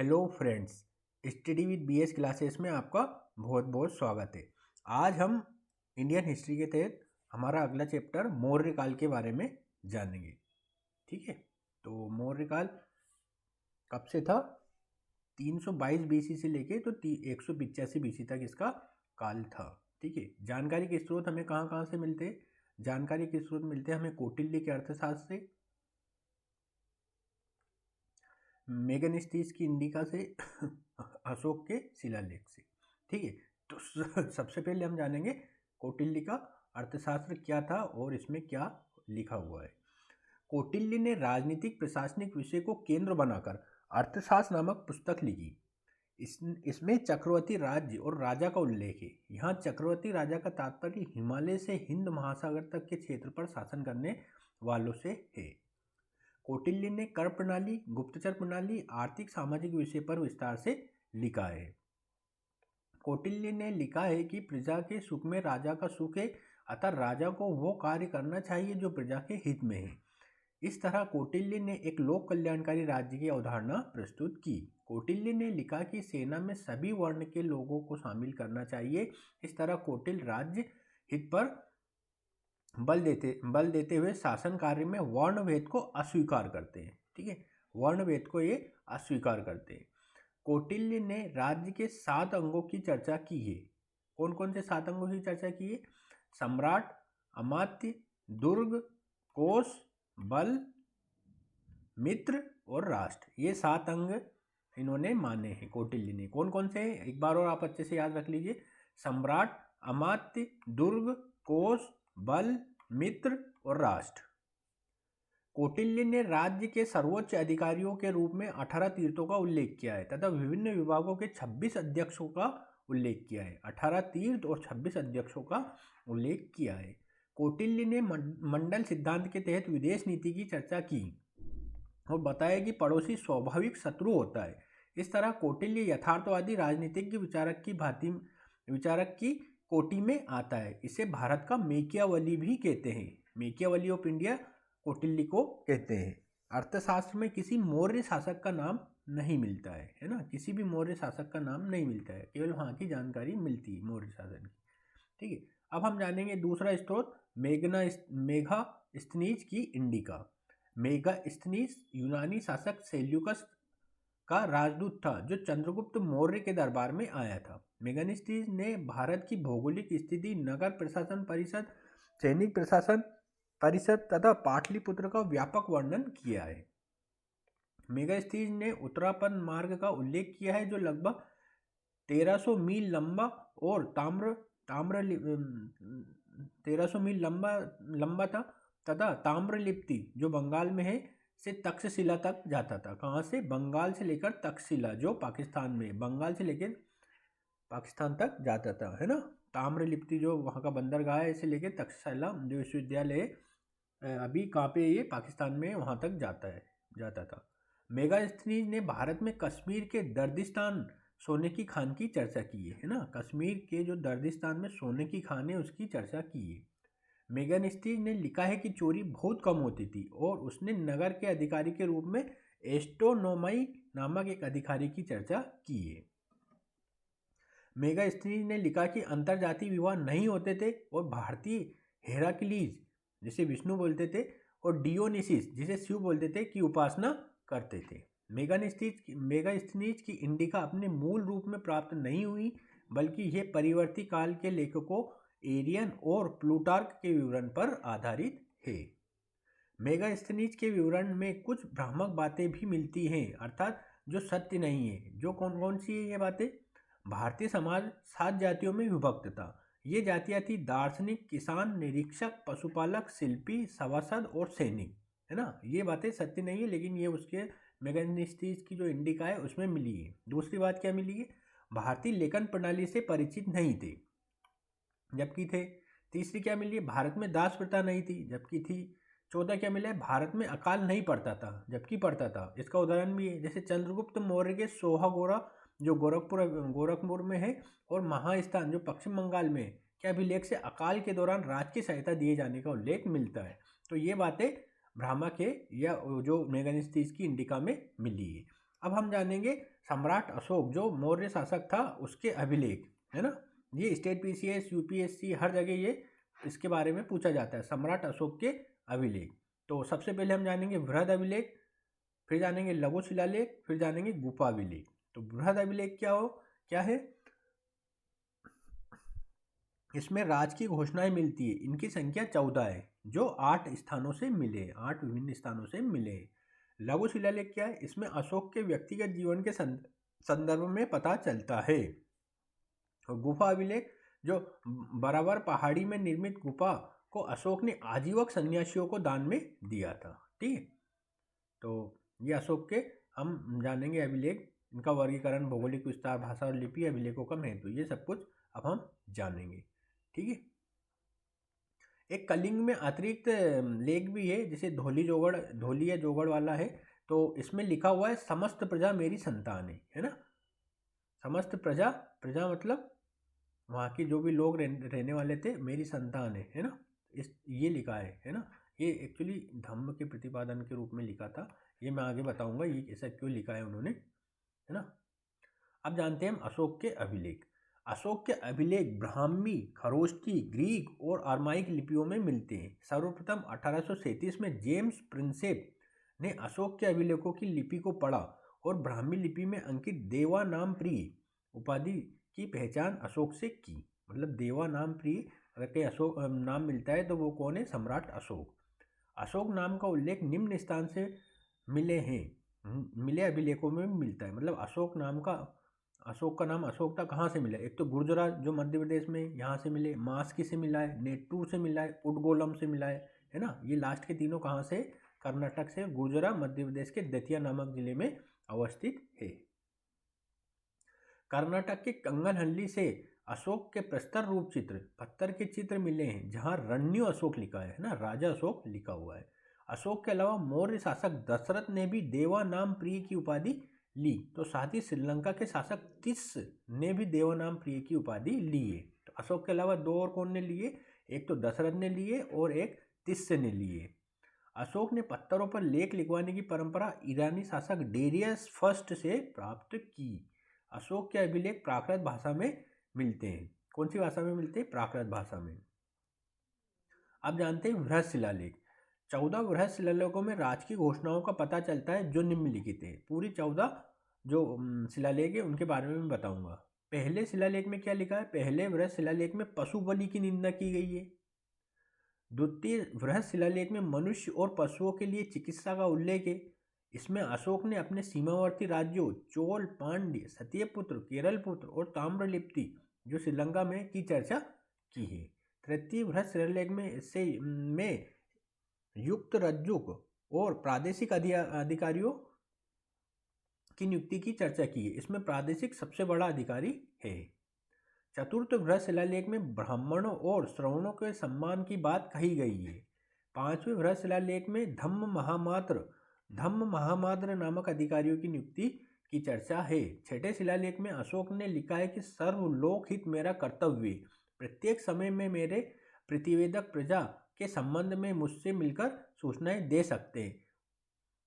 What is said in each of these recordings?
Hello friends, study with BS classes में आपका बहुत बहुत स्वागत है। आज हम इंडियन हिस्ट्री के तहत हमारा अगला चैप्टर मौर्य काल के बारे में जानेंगे। ठीक है, तो मौर्य काल कब से था? 322 बीसी से लेके तो 185 बीसी तक इसका काल था। ठीक है, जानकारी के स्रोत हमें कहाँ कहाँ से मिलते हैं? जानकारी के स्रोत मिलते हैं हमें कौटिल्य के अर्थशास्त्र से, मेगनेस्टीस की इंडिका से, अशोक के शिलालेख से। ठीक है, तो सबसे पहले हम जानेंगे कौटिल्य का अर्थशास्त्र क्या था और इसमें क्या लिखा हुआ है। कौटिल्य ने राजनीतिक प्रशासनिक विषय को केंद्र बनाकर अर्थशास्त्र नामक पुस्तक लिखी। इसमें चक्रवर्ती राज्य और राजा का उल्लेख है। यहाँ चक्रवर्ती राजा का तात्पर्य हिमालय से हिंद महासागर तक के क्षेत्र पर शासन करने वालों से है। कौटिल्य ने कर प्रणाली, गुप्तचर प्रणाली, आर्थिक सामाजिक विषय पर विस्तार से लिखा है। कौटिल्य ने लिखा है कि प्रजा के सुख में राजा का सुख है, अतः राजा को वो कार्य करना चाहिए जो प्रजा के हित में है। इस तरह कौटिल्य ने एक लोक कल्याणकारी राज्य की अवधारणा प्रस्तुत की। कौटिल्य ने लिखा कि सेना में सभी वर्ण के लोगों को शामिल करना चाहिए। इस तरह कौटिल्य राज्य हित पर बल देते हुए शासन कार्य में वर्ण भेद को अस्वीकार करते हैं। ठीक है, वर्ण भेद को ये अस्वीकार करते हैं। कौटिल्य ने राज्य के 7 अंगों की चर्चा की है। कौन कौन से 7 अंगों की चर्चा की है? सम्राट, अमात्य, दुर्ग, कोष, बल, मित्र और राष्ट्र। ये 7 अंग इन्होंने माने हैं कौटिल्य ने। कौन कौन से हैं एक बार और आप अच्छे से याद रख लीजिए। सम्राट, अमात्य, दुर्ग, कोष, बल, मित्र और राष्ट्र। कौटिल्य ने राज्य के सर्वोच्च अधिकारियों के रूप में 18 तीर्थों का उल्लेख किया है तथा विभिन्न विभागों के 26 अध्यक्षों का उल्लेख किया है। 18 तीर्थ और 26 अध्यक्षों का उल्लेख किया है। कौटिल्य ने मंडल सिद्धांत के तहत विदेश नीति की चर्चा की और बताया कि पड़ोसी स्वाभाविक शत्रु होता है। इस तरह कौटिल्य यथार्थवादी राजनीतिज्ञ विचारक की कोटि में आता है। इसे भारत का मेकियावली भी कहते हैं। मेकियावली ऑफ इंडिया कौटिल्य को कहते हैं। अर्थशास्त्र में किसी मौर्य शासक का नाम नहीं मिलता है ना, किसी भी मौर्य शासक का नाम नहीं मिलता है, केवल वहाँ की जानकारी मिलती है मौर्य शासन की। ठीक है, अब हम जानेंगे दूसरा स्रोत मेगास्थनीज की इंडिका। मेगास्थनीज यूनानी शासक सेल्यूकस का राजदूत था जो चंद्रगुप्त मौर्य के दरबार में आया था। मेगास्थनीज ने भारत की भौगोलिक स्थिति, नगर प्रशासन परिषद, सैनिक प्रशासन परिषद तथा पाटलिपुत्र का व्यापक वर्णन किया है। मेगास्थनीज ने उत्तरापद मार्ग का उल्लेख किया है जो लगभग 1300 मील लंबा और 1300 मील लंबा था तथा ताम्रलिप्ति जो बंगाल में है से तक्षशिला तक जाता था। कहाँ से? बंगाल से लेकर तक्षशिला जो पाकिस्तान में, बंगाल से लेकर पाकिस्तान तक जाता था, है ना। ताम्रलिप्ति जो वहाँ का बंदरगाह है, इसे लेकर तक्षशिला जो विश्वविद्यालय अभी कहाँ पे, ये पाकिस्तान में, वहाँ तक जाता था। मेगास्थनीज ने भारत में कश्मीर के दर्दिस्तान सोने की खान की चर्चा की है ना। कश्मीर के जो दर्दिस्तान में सोने की खान है उसकी चर्चा की है। मेगास्थनीज ने लिखा है कि चोरी बहुत कम होती थी और उसने नगर के अधिकारी के रूप में एस्ट्रोनोमाई नामक एक अधिकारी की चर्चा की है। मेगास्थनीज ने लिखा कि अंतरजातीय विवाह नहीं होते थे और भारतीय हेराक्लीज जिसे विष्णु बोलते थे और डियोनिसिस जिसे शिव बोलते थे की उपासना करते थे। मेगास्थनीज की इंडिका अपने मूल रूप में प्राप्त नहीं हुई बल्कि यह परिवर्ती काल के लेखकों एरियन और प्लूटार्क के विवरण पर आधारित है। मेगास्थनीज के विवरण में कुछ भ्रामक बातें भी मिलती हैं, अर्थात जो सत्य नहीं है। जो कौन कौन सी है ये बातें? भारतीय समाज 7 जातियों में विभक्त था। ये जातियाँ थी दार्शनिक, किसान, निरीक्षक, पशुपालक, शिल्पी, सभासद और सैनिक, है ना। ये बातें सत्य नहीं है लेकिन ये उसके मेगास्थनीज की जो इंडिका है उसमें मिली है। दूसरी बात क्या मिली है? भारतीय लेखन प्रणाली से परिचित नहीं थे जबकि थे। तीसरी क्या मिली है? भारत में दास प्रथा नहीं थी जबकि थी। चौथा क्या मिला है? भारत में अकाल नहीं पड़ता था जबकि पड़ता था। इसका उदाहरण भी है, जैसे चंद्रगुप्त मौर्य के सोहागोरा जो गोरखपुर में है और महास्थान जो पश्चिम बंगाल में है, क्या अभिलेख से अकाल के दौरान राज की सहायता दिए जाने का उल्लेख मिलता है। तो ये बातें भ्रामक है या जो मेगास्थनीज की इंडिका में मिली है। अब हम जानेंगे सम्राट अशोक जो मौर्य शासक था उसके अभिलेख, है ना। ये स्टेट पीसीएस यूपीएससी हर जगह ये इसके बारे में पूछा जाता है, सम्राट अशोक के अभिलेख। तो सबसे पहले हम जानेंगे बृहद अभिलेख, फिर जानेंगे लघु शिलालेख, फिर जानेंगे गुफा अभिलेख। तो बृहद अभिलेख क्या है? इसमें राज की घोषणाएं मिलती है, इनकी संख्या 14 है, जो 8 स्थानों से मिले, 8 विभिन्न स्थानों से मिले। लघु शिलालेख क्या है? इसमें अशोक के व्यक्तिगत जीवन के संदर्भ में पता चलता है। और गुफा अभिलेख जो बराबर पहाड़ी में निर्मित गुफा को अशोक ने आजीवक सन्यासियों को दान में दिया था, ठीक है। तो ये अशोक के हम जानेंगे अभिलेख, इनका वर्गीकरण, भौगोलिक विस्तार, भाषा और लिपि, अभिलेखों का महत्व, ये सब कुछ अब हम जानेंगे, ठीक है। एक कलिंग में अतिरिक्त लेख भी है, जैसे धोली या जोगड़ वाला है, तो इसमें लिखा हुआ है समस्त प्रजा मेरी संतान है ना। समस्त प्रजा मतलब वहाँ की जो भी लोग रहने वाले थे, मेरी संतान है ना, ये लिखा है ना। ये एक्चुअली धम्म के प्रतिपादन के रूप में लिखा था, ये मैं आगे बताऊंगा ये ऐसा क्यों लिखा है उन्होंने, है ना। अब जानते हैं हम अशोक के अभिलेख। अशोक के अभिलेख ब्राह्मी, खरोष्ठी, ग्रीक और अरमाइक लिपियों में मिलते हैं। सर्वप्रथम 1837 में जेम्स प्रिंसेप ने अशोक के अभिलेखों की लिपि को पढ़ा और ब्राह्मी लिपि में अंकित देवा नाम प्रिय उपाधि की पहचान अशोक से की। मतलब देवा नाम प्रिय अगर कहीं अशोक नाम मिलता है तो वो कौन है? सम्राट अशोक। अशोक नाम का उल्लेख निम्न स्थान से मिले अभिलेखों में मिलता है। मतलब अशोक का नाम अशोक था, कहाँ से मिला? एक तो गुर्जरात जो मध्य प्रदेश में, यहाँ से मिले, मास्की से मिला है, नेट्टूर से मिला है, उडगोलम से मिला है ना। ये लास्ट के तीनों कहाँ से? कर्नाटक से। गुर्जरा मध्य प्रदेश के दतिया नामक जिले में अवस्थित है। कर्नाटक के कंगनहल्ली से अशोक के प्रस्तर रूप चित्र, पत्थर के चित्र मिले हैं, जहाँ रण्यो अशोक लिखा है ना, राजा अशोक लिखा हुआ है। अशोक के अलावा मौर्य शासक दशरथ ने भी देवा नाम प्रिय की उपाधि ली, तो साथ ही श्रीलंका के शासक तिस ने भी देवा नाम प्रिय की उपाधि ली है। तो अशोक के अलावा दो और कौन ने लिए? एक तो दशरथ ने लिए और एक तिस ने लिए। अशोक ने पत्थरों पर लेख लिखवाने की परंपरा ईरानी शासक डेरियस फर्स्ट से प्राप्त की। अशोक के अभिलेख प्राकृत भाषा में मिलते हैं। कौन सी भाषा में मिलते हैं? प्राकृत भाषा में। अब जानते हैं बृहद शिलालेख। 14 बृहद शिलालेखों में राज की घोषणाओं का पता चलता है जो निम्नलिखित है। पूरी 14 जो शिलालेख है उनके बारे में मैं बताऊंगा। पहले शिलालेख में क्या लिखा है? पहले बृहद शिलालेख में पशु बलि की निंदा की गई है। द्वितीय बृहद शिलालेख में मनुष्य और पशुओं के लिए चिकित्सा का उल्लेख है। इसमें अशोक ने अपने सीमावर्ती राज्यों चोल, पांड्य, सत्यपुत्र, केरलपुत्र और ताम्रलिप्ति जो श्रीलंका में की चर्चा की है। तृतीय बृहद शिलालेख में युक्त रज्जुक और प्रादेशिक अधिकारियों की नियुक्ति की चर्चा की है। इसमें प्रादेशिक सबसे बड़ा अधिकारी है। चतुर्थ बृहद शिलालेख में ब्राह्मणों और श्रवणों के सम्मान की बात कही गई है। पांचवें बृहद शिलालेख में धम्म महामात्र नामक अधिकारियों की नियुक्ति की चर्चा है। छठे शिलालेख में अशोक ने लिखा है कि सर्वलोक हित मेरा कर्तव्य, प्रत्येक समय में मेरे प्रतिवेदक प्रजा के संबंध में मुझसे मिलकर सूचनाएं दे सकते हैं,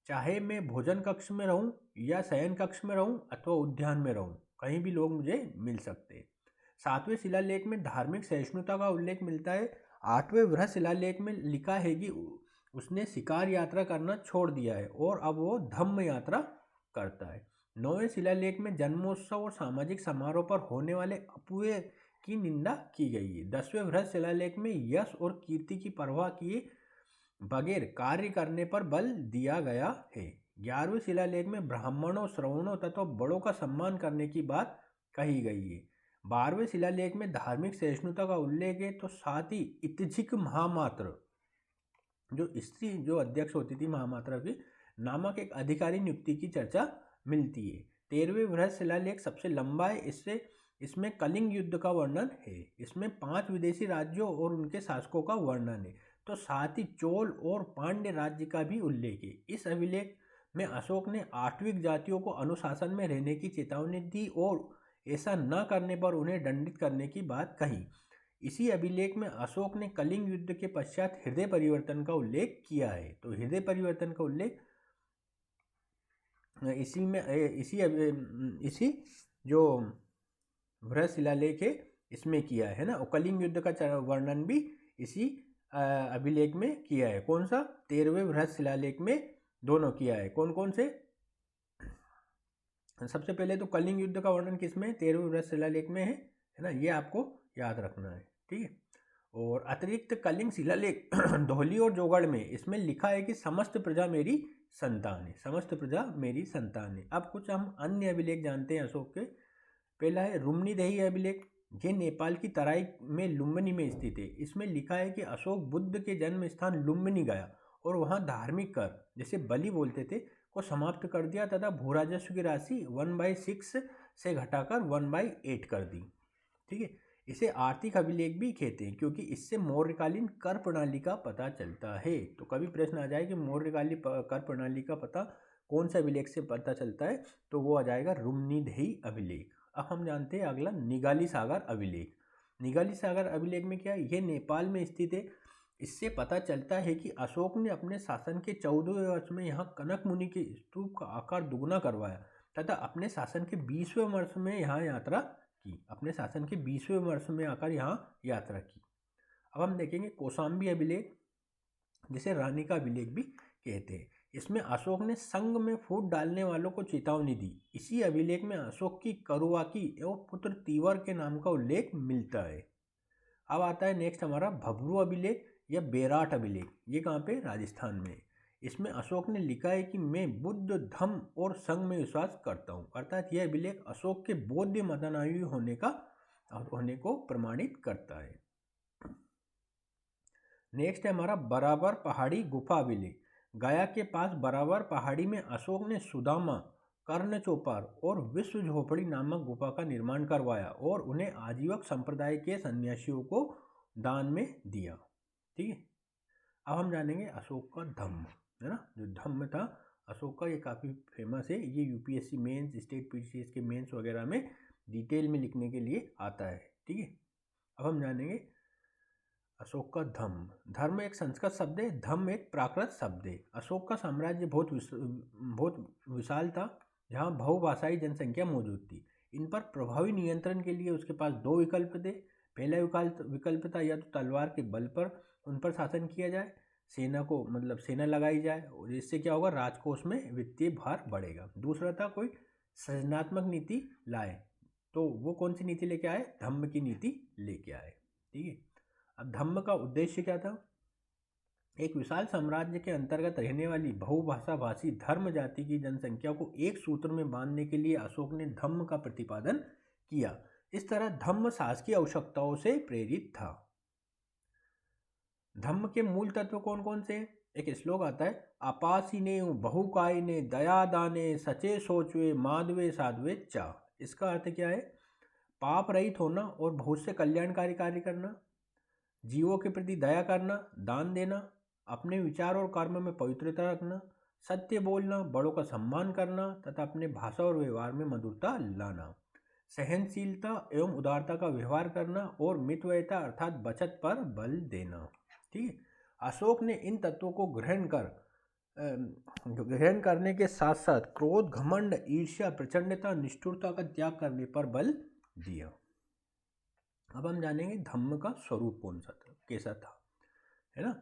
चाहे मैं भोजन कक्ष में रहूं या शयन कक्ष में रहूं अथवा उद्यान में रहूं, कहीं भी लोग मुझे मिल सकते हैं। सातवें शिलालेख में धार्मिक सहिष्णुता का उल्लेख मिलता है। आठवें बृहद शिलालेख में लिखा है कि उसने शिकार यात्रा करना छोड़ दिया है और अब वो धम्म यात्रा करता है। नौवें शिलालेख में जन्मोत्सव और सामाजिक समारोह पर होने वाले अपव्यय की निंदा की गई है। 10वें बृहद शिलालेख में यश और कीर्ति की परवाह किए बगैर कार्य करने पर बल दिया गया है। 11वें शिलालेख में ब्राह्मणों, श्रवणों तथा बड़ों का सम्मान करने की बात कही गई है। 12वें शिलालेख में धार्मिक सहिष्णुता का उल्लेख है, तो साथ ही इत्जिक महामात्र जो स्त्री जो अध्यक्ष होती थी महामात्रा की नामक एक अधिकारी नियुक्ति की चर्चा मिलती है। 13वें बृहद शिलालेख सबसे लंबा है, इसमें कलिंग युद्ध का वर्णन है। इसमें 5 विदेशी राज्यों और उनके शासकों का वर्णन है, तो साथ ही चोल और पांड्य राज्य का भी उल्लेख है। इस अभिलेख में अशोक ने आठविक जातियों को अनुशासन में रहने की चेतावनी दी और ऐसा न करने पर उन्हें दंडित करने की बात कही। इसी अभिलेख में अशोक ने कलिंग युद्ध के पश्चात हृदय परिवर्तन का उल्लेख किया है। तो हृदय परिवर्तन का उल्लेख इसी जो वृहद शिलालेख है इसमें किया है ना। और कलिंग युद्ध का वर्णन भी इसी अभिलेख में किया है। कौन सा? 13वें वृहद शिलालेख में दोनों किया है। कौन कौन से? सबसे पहले तो कलिंग युद्ध का वर्णन किसमें? 13वें वृहद शिलालेख में है ना। ये आपको याद रखना है, ठीक है। और अतिरिक्त कलिंग शिलालेख धौली और जोगड़ में इसमें लिखा है कि समस्त प्रजा मेरी संतान है। समस्त प्रजा मेरी संतान है। अब कुछ हम अन्य अभिलेख जानते हैं अशोक के। पहला है रुम्नीदेही अभिलेख। ये नेपाल की तराई में लुम्बिनी में स्थित है। इसमें लिखा है कि अशोक बुद्ध के जन्म स्थान लुम्बिनी गया और वहाँ धार्मिक कर, जैसे बलि बोलते थे, को समाप्त कर दिया तथा भूराजस्व की राशि 1/6 से घटाकर 1/8 कर दी, ठीक है। इसे आर्थिक अभिलेख भी कहते हैं क्योंकि इससे मौर्यकालीन कर प्रणाली का पता चलता है। तो कभी प्रश्न आ जाए कि मौर्यकालीन कर प्रणाली का पता कौन से अभिलेख से पता चलता है, तो वो आ जाएगा रुम्नीदेही अभिलेख। अब हम जानते हैं अगला निगाली सागर अभिलेख। निगाली सागर अभिलेख में क्या है? ये नेपाल में स्थित है। इससे पता चलता है कि अशोक ने अपने शासन के 14वें वर्ष में यहाँ कनक मुनि के स्तूप का आकार दुगना करवाया तथा अपने शासन के 20वें वर्ष में यहाँ यात्रा की। अपने शासन के 20वें वर्ष में आकर यहाँ यात्रा की। अब हम देखेंगे कौशाम्बी अभिलेख, जिसे रानी का अभिलेख भी कहते हैं। इसमें अशोक ने संग में फूट डालने वालों को चेतावनी दी। इसी अभिलेख में अशोक की करुवाकी एवं पुत्र तीवर के नाम का उल्लेख मिलता है। अब आता है नेक्स्ट हमारा भबरू अभिलेख या बेराट अभिलेख। ये कहाँ पे? राजस्थान में। इसमें अशोक ने लिखा है कि मैं बुद्ध, धम्म और संघ में विश्वास करता हूँ। अर्थात यह अभिलेख अशोक के बौद्ध मतानुयायी होने को प्रमाणित करता है। नेक्स्ट है हमारा बराबर पहाड़ी गुफा अभिलेख। गया के पास बराबर पहाड़ी में अशोक ने सुदामा, कर्ण चौपार और विश्व झोपड़ी नामक गुफा का निर्माण करवाया और उन्हें आजीवक संप्रदाय के सन्यासियों को दान में दिया, ठीक है। अब हम जानेंगे अशोक का धम्म, है ना। जो धम्म था अशोक का, ये काफ़ी फेमस है। ये यूपीएससी मेंस, स्टेट पीसीएस के मेंस वगैरह में डिटेल में लिखने के लिए आता है, ठीक है। अब हम जानेंगे अशोक का धम्म। धर्म एक संस्कृत शब्द है, धम्म एक प्राकृत शब्द है। अशोक का साम्राज्य बहुत विशाल था, जहाँ बहुभाषाई जनसंख्या मौजूद थी। इन पर प्रभावी नियंत्रण के लिए उसके पास दो विकल्प थे। पहला विकल्प था या तो तलवार के बल पर उन पर शासन किया जाए, सेना लगाई जाए, और इससे क्या होगा? राजकोष में वित्तीय भार बढ़ेगा। दूसरा था कोई सृजनात्मक नीति लाए, तो वो कौन सी नीति लेके आए? धम्म की नीति लेके आए, ठीक है। अब धम्म का उद्देश्य क्या था? एक विशाल साम्राज्य के अंतर्गत रहने वाली बहुभाषा भाषी धर्म जाति की जनसंख्या को एक सूत्र में बांधने के लिए अशोक ने धम्म का प्रतिपादन किया। इस तरह धम्म शासकीय आवश्यकताओं से प्रेरित था। धम्म के मूल तत्व कौन कौन से? एक श्लोक आता है, आपासीने बहुकायने दया दाने सचे सोचवे माधवे साधवे चा। इसका अर्थ क्या है? पाप रहित होना और बहुत से कल्याणकारी कार्य करना, जीवों के प्रति दया करना, दान देना, अपने विचार और कर्म में पवित्रता रखना, सत्य बोलना, बड़ों का सम्मान करना तथा अपने भाषा और व्यवहार में मधुरता लाना, सहनशीलता एवं उदारता का व्यवहार करना और मितव्ययता अर्थात बचत पर बल देना, ठीक है। अशोक ने इन तत्वों को ग्रहण करने के साथ साथ क्रोध, घमंड, ईर्ष्या, प्रचंडता, निष्ठुरता का त्याग करने पर बल दिया। अब हम जानेंगे धम्म का स्वरूप कौन सा था, कैसा था, है ना।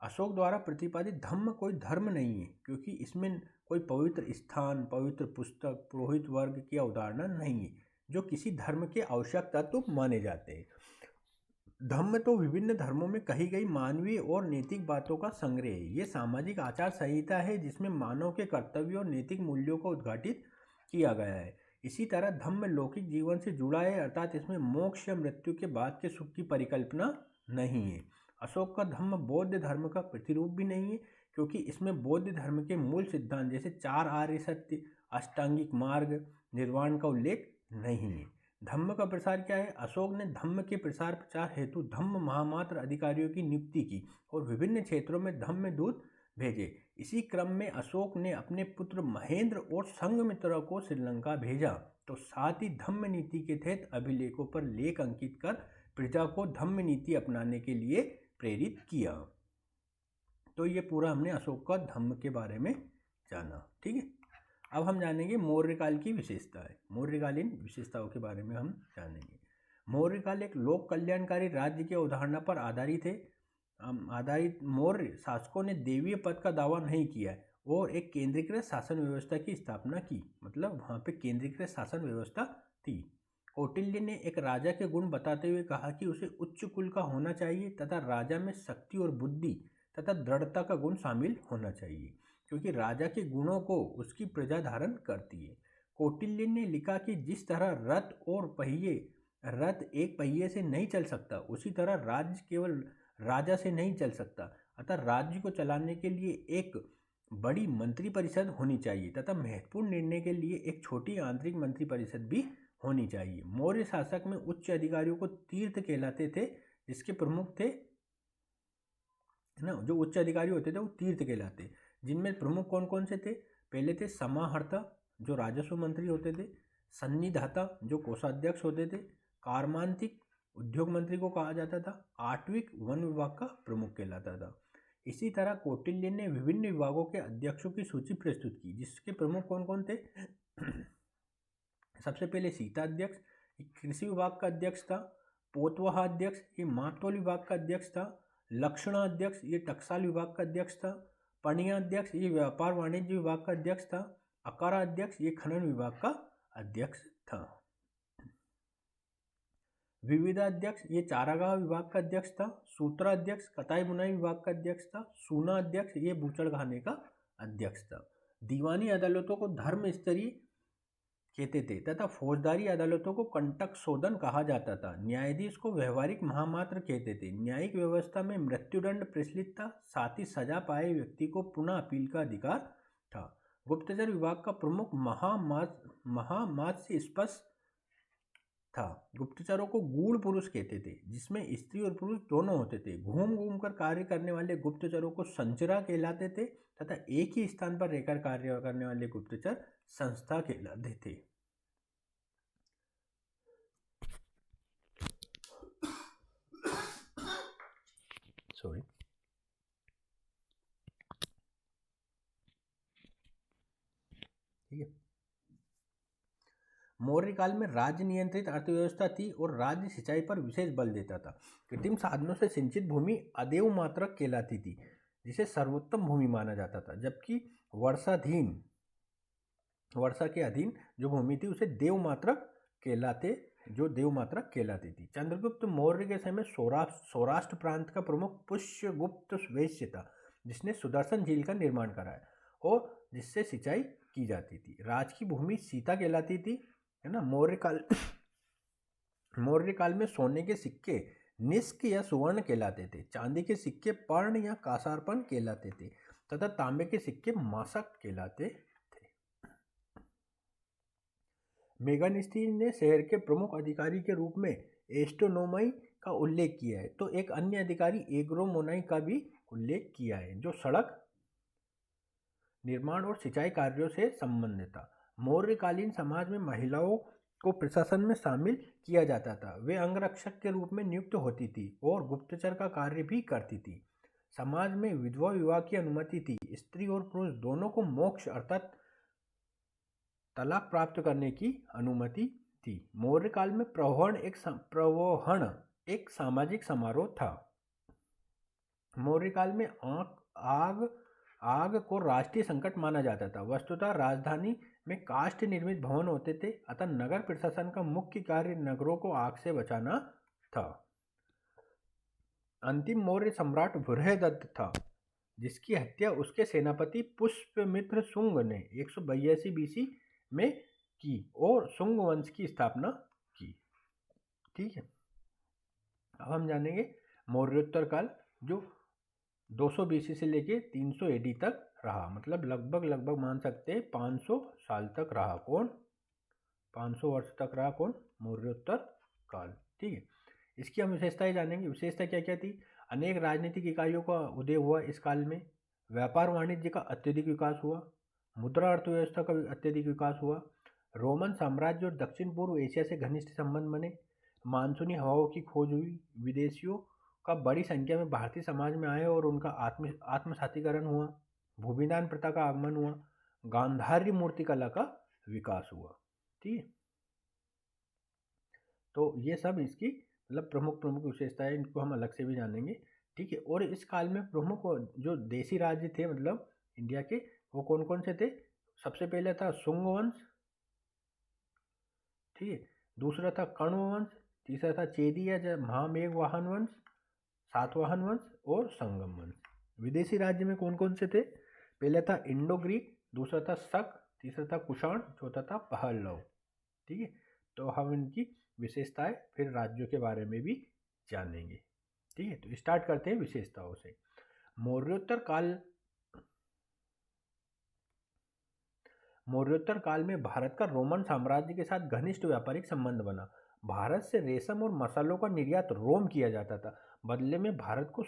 अशोक द्वारा प्रतिपादित धम्म कोई धर्म नहीं है, क्योंकि इसमें कोई पवित्र स्थान, पवित्र पुस्तक, पुरोहित वर्ग की अवधारणा नहीं है, जो किसी धर्म के आवश्यक तत्व माने जाते हैं। धम्म तो विभिन्न धर्मों में कही गई मानवीय और नैतिक बातों का संग्रह है। ये सामाजिक आचार संहिता है जिसमें मानव के कर्तव्यों और नैतिक मूल्यों को उद्घाटित किया गया है। इसी तरह धम्म लौकिक जीवन से जुड़ा है, अर्थात इसमें मोक्ष या मृत्यु के बाद के सुख की परिकल्पना नहीं है। अशोक का धम्म बौद्ध धर्म का प्रतिरूप भी नहीं है, क्योंकि इसमें बौद्ध धर्म के मूल सिद्धांत जैसे 4 आर्य सत्य, अष्टांगिक मार्ग, निर्वाण का उल्लेख नहीं है। धम्म का प्रसार क्या है? अशोक ने धम्म के प्रचार हेतु धम्म महामात्र अधिकारियों की नियुक्ति की और विभिन्न क्षेत्रों में धम्म दूत भेजे। इसी क्रम में अशोक ने अपने पुत्र महेंद्र और संघमित्रा को श्रीलंका भेजा। तो साथ ही धम्म नीति के तहत अभिलेखों पर लेख अंकित कर प्रजा को धम्म नीति अपनाने के लिए प्रेरित किया। तो ये पूरा हमने अशोक का धम्म के बारे में जाना, ठीक है। अब हम जानेंगे मौर्यकाल की विशेषताएं। मौर्यकालीन विशेषताओं के बारे में हम जानेंगे। मौर्यकाल एक लोक कल्याणकारी राज्य के उदाहरण पर आधारित मौर्य शासकों ने देवीय पद का दावा नहीं किया और एक केंद्रीकृत शासन व्यवस्था की स्थापना की। मतलब वहाँ पे केंद्रीकृत शासन व्यवस्था थी। कौटिल्य ने एक राजा के गुण बताते हुए कहा कि उसे उच्च कुल का होना चाहिए तथा राजा में शक्ति और बुद्धि तथा दृढ़ता का गुण शामिल होना चाहिए, क्योंकि राजा के गुणों को उसकी प्रजा धारण करती है। कौटिल्य ने लिखा कि जिस तरह रथ एक पहिए से नहीं चल सकता, उसी तरह राज्य केवल राजा से नहीं चल सकता। अतः राज्य को चलाने के लिए एक बड़ी मंत्रिपरिषद होनी चाहिए तथा महत्वपूर्ण निर्णय के लिए एक छोटी आंतरिक मंत्रिपरिषद भी होनी चाहिए। मौर्य शासक में उच्च अधिकारियों को तीर्थ कहलाते थे, जिसके प्रमुख थे ना, जो उच्च अधिकारी होते थे वो तीर्थ कहलाते, जिनमें प्रमुख कौन कौन से थे। पहले थे समाहर्ता, जो राजस्व मंत्री होते थे। सन्निधाता, जो कोषाध्यक्ष होते थे। कार्मांतिक, उद्योग मंत्री को कहा जाता था। आठविक, वन विभाग का प्रमुख कहलाता था। इसी तरह कौटिल्य ने विभिन्न विभागों के अध्यक्षों की सूची प्रस्तुत की, जिसके प्रमुख कौन कौन थे। सबसे पहले सीताध्यक्ष, कृषि विभाग का अध्यक्ष था। पोतवाह अध्यक्ष, ये मातोल विभाग का अध्यक्ष था। लक्षणाध्यक्ष, ये टकसाल विभाग का अध्यक्ष था। पणियाध्यक्ष, ये व्यापार वाणिज्य विभाग का अध्यक्ष था। अकाराध्यक्ष, ये खनन विभाग का अध्यक्ष था। विविधाध्यक्ष, ये चारागाह विभाग का अध्यक्ष था। सूत्राध्यक्ष, कताई बुनाई विभाग का अध्यक्ष था। सूना अध्यक्ष, ये बूचड़खाने का अध्यक्ष था। दीवानी अदालतों को धर्म स्तरीय कहते थे तथा फौजदारी अदालतों को कंटक शोधन कहा जाता था। न्यायाधीश को व्यवहारिक महामात्र कहते थे। न्यायिक व्यवस्था में मृत्युदंड प्रचलित था, साथ ही सजा पाए व्यक्ति को पुनः अपील का अधिकार था। गुप्तचर विभाग का प्रमुख महामात्स्य स्पष्ट था। गुप्तचरों को गूढ़ पुरुष कहते थे, जिसमें स्त्री और पुरुष दोनों होते थे। घूम घूम कर कार्य करने वाले गुप्तचरों को संचरा कहलाते थे तथा एक ही स्थान पर रहकर कार्य करने वाले गुप्तचर संस्था कहलाते थे। सॉरी। ठीक है। मौर्य काल में राज्य नियंत्रित अर्थव्यवस्था थी और राज्य सिंचाई पर विशेष बल देता था। कृत्रिम साधनों से सिंचित भूमि अदेव मात्रक कहलाती थी, जिसे सर्वोत्तम भूमि माना जाता था, जबकि वर्षा के अधीन जो भूमि थी उसे देवमात्रक कहलाती थी। चंद्रगुप्त मौर्य के समय सौराष्ट्र प्रांत का प्रमुख पुष्यगुप्त वैश्य था, जिसने सुदर्शन झील का निर्माण कराया और जिससे सिंचाई की जाती थी। राज की भूमि सीता कहलाती थी, है ना। मौर्य काल में सोने के सिक्के निष्क या सुवर्ण कहलाते थे। चांदी के सिक्के पर्ण या कासारपन कहलाते थे तथा तांबे के सिक्के मासक कहलाते थे। मेगास्थनीज ने शहर के प्रमुख अधिकारी के रूप में एस्ट्रोनोमाई का उल्लेख किया है, तो एक अन्य अधिकारी एग्रोमोनाई का भी उल्लेख किया है, जो सड़क निर्माण और सिंचाई कार्यों से संबंधित था। मौर्यकालीन समाज में महिलाओं को प्रशासन में शामिल किया जाता था। वे अंगरक्षक के रूप में नियुक्त होती थी और गुप्तचर का कार्य भी करती थी। समाज में विधवा विवाह की अनुमति थी। स्त्री और पुरुष दोनों को मोक्ष अर्थात तलाक प्राप्त करने की अनुमति थी। मौर्य काल में प्रवहन एक सामाजिक समारोह था। मौर्य काल में आग को राष्ट्रीय संकट माना जाता था। वस्तुतः राजधानी में काष्ठ निर्मित भवन होते थे, अतः नगर प्रशासन का मुख्य कार्य नगरों को आग से बचाना था। अंतिम मौर्य सम्राट बृहदत्त था, जिसकी हत्या उसके सेनापति पुष्यमित्र शुंग ने 182 BC में की और शुंग वंश की स्थापना की। ठीक है। अब हम जानेंगे मौर्योत्तर काल, जो 200 BC से लेके 300 AD तक रहा। मतलब लगभग मान सकते हैं 500 साल तक रहा। कौन? 500 वर्ष तक रहा। कौन? मौर्योत्तर काल। ठीक है। इसकी हम विशेषताएं जानेंगे। विशेषता क्या क्या थी? अनेक राजनीतिक इकाइयों का उदय हुआ इस काल में। व्यापार वाणिज्य का अत्यधिक विकास हुआ। मुद्रा अर्थव्यवस्था का अत्यधिक विकास हुआ। रोमन साम्राज्य और दक्षिण पूर्व एशिया से घनिष्ठ संबंध बने। मानसूनी हवाओं की खोज हुई। विदेशियों का बड़ी संख्या में भारतीय समाज में आए और उनका आत्मसातीकरण हुआ। भूमिदान प्रथा का आगमन हुआ। गांधारी मूर्तिकला का विकास हुआ। ठीक है, तो ये सब इसकी मतलब प्रमुख प्रमुख विशेषताएं, इनको हम अलग से भी जानेंगे। ठीक है, और इस काल में प्रमुख जो देसी राज्य थे मतलब इंडिया के, वो कौन कौन से थे? सबसे पहले था शुंग वंश, ठीक है, दूसरा था कण्व वंश, तीसरा था चेदी या महामेघवाहन वंश, सातवाहन वंश और संगम वंश। विदेशी राज्य में कौन कौन से थे? पहले था इंडो ग्रीक, दूसरा था शक, तीसरा था कुषाण, चौथा था पहलव। ठीक है, तो हम इनकी विशेषताएं फिर राज्यों के बारे में भी जानेंगे। ठीक है, तो स्टार्ट करते हैं विशेषताओं से। मौर्योत्तर काल में भारत का रोमन साम्राज्य के साथ घनिष्ठ व्यापारिक संबंध बना। भारत से रेशम और मसालों का निर्यात रोम किया जाता था। बदले में भारत को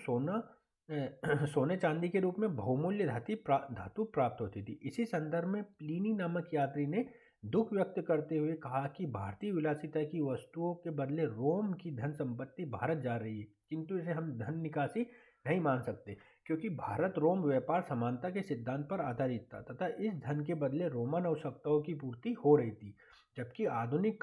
सोने चांदी के रूप में बहुमूल्य धातु प्राप्त होती थी। इसी संदर्भ में प्लिनी नामक यात्री ने दुख व्यक्त करते हुए कहा कि भारतीय विलासिता की वस्तुओं के बदले रोम की धन संपत्ति भारत जा रही है, किंतु इसे हम धन निकासी नहीं मान सकते, क्योंकि भारत रोम व्यापार समानता के सिद्धांत पर आधारित था तथा इस धन के बदले रोमन आवश्यकताओं की पूर्ति हो रही थी। जबकि आधुनिक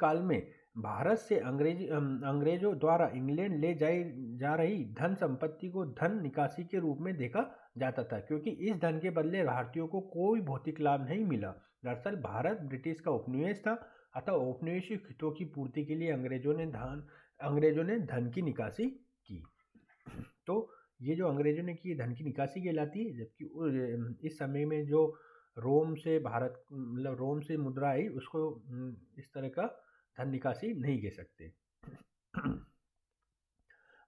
काल में भारत से अंग्रेजों द्वारा इंग्लैंड ले जाई जा रही धन संपत्ति को धन निकासी के रूप में देखा जाता था, क्योंकि इस धन के बदले भारतीयों को कोई भौतिक लाभ नहीं मिला। दरअसल भारत ब्रिटिश का उपनिवेश था, अतः औपनिवेशिक हितों की पूर्ति के लिए अंग्रेजों ने धन की निकासी की। तो ये जो अंग्रेजों ने की धन की निकासी कहलाती है, जबकि इस समय में जो रोम से भारत मतलब रोम से मुद्रा आई, उसको इस तरह का धन निकासी नहीं कह सकते।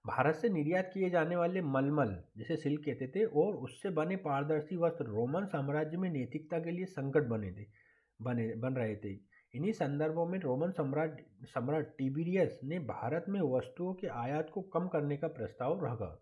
भारत से निर्यात किए जाने वाले मलमल, जिसे सिल्क कहते थे, और उससे बने पारदर्शी वस्त्र रोमन साम्राज्य में नैतिकता के लिए संकट बन रहे थे। इन्हीं संदर्भों में रोमन सम्राट टिबेरियस ने भारत में वस्तुओं के आयात को कम करने का प्रस्ताव रखा।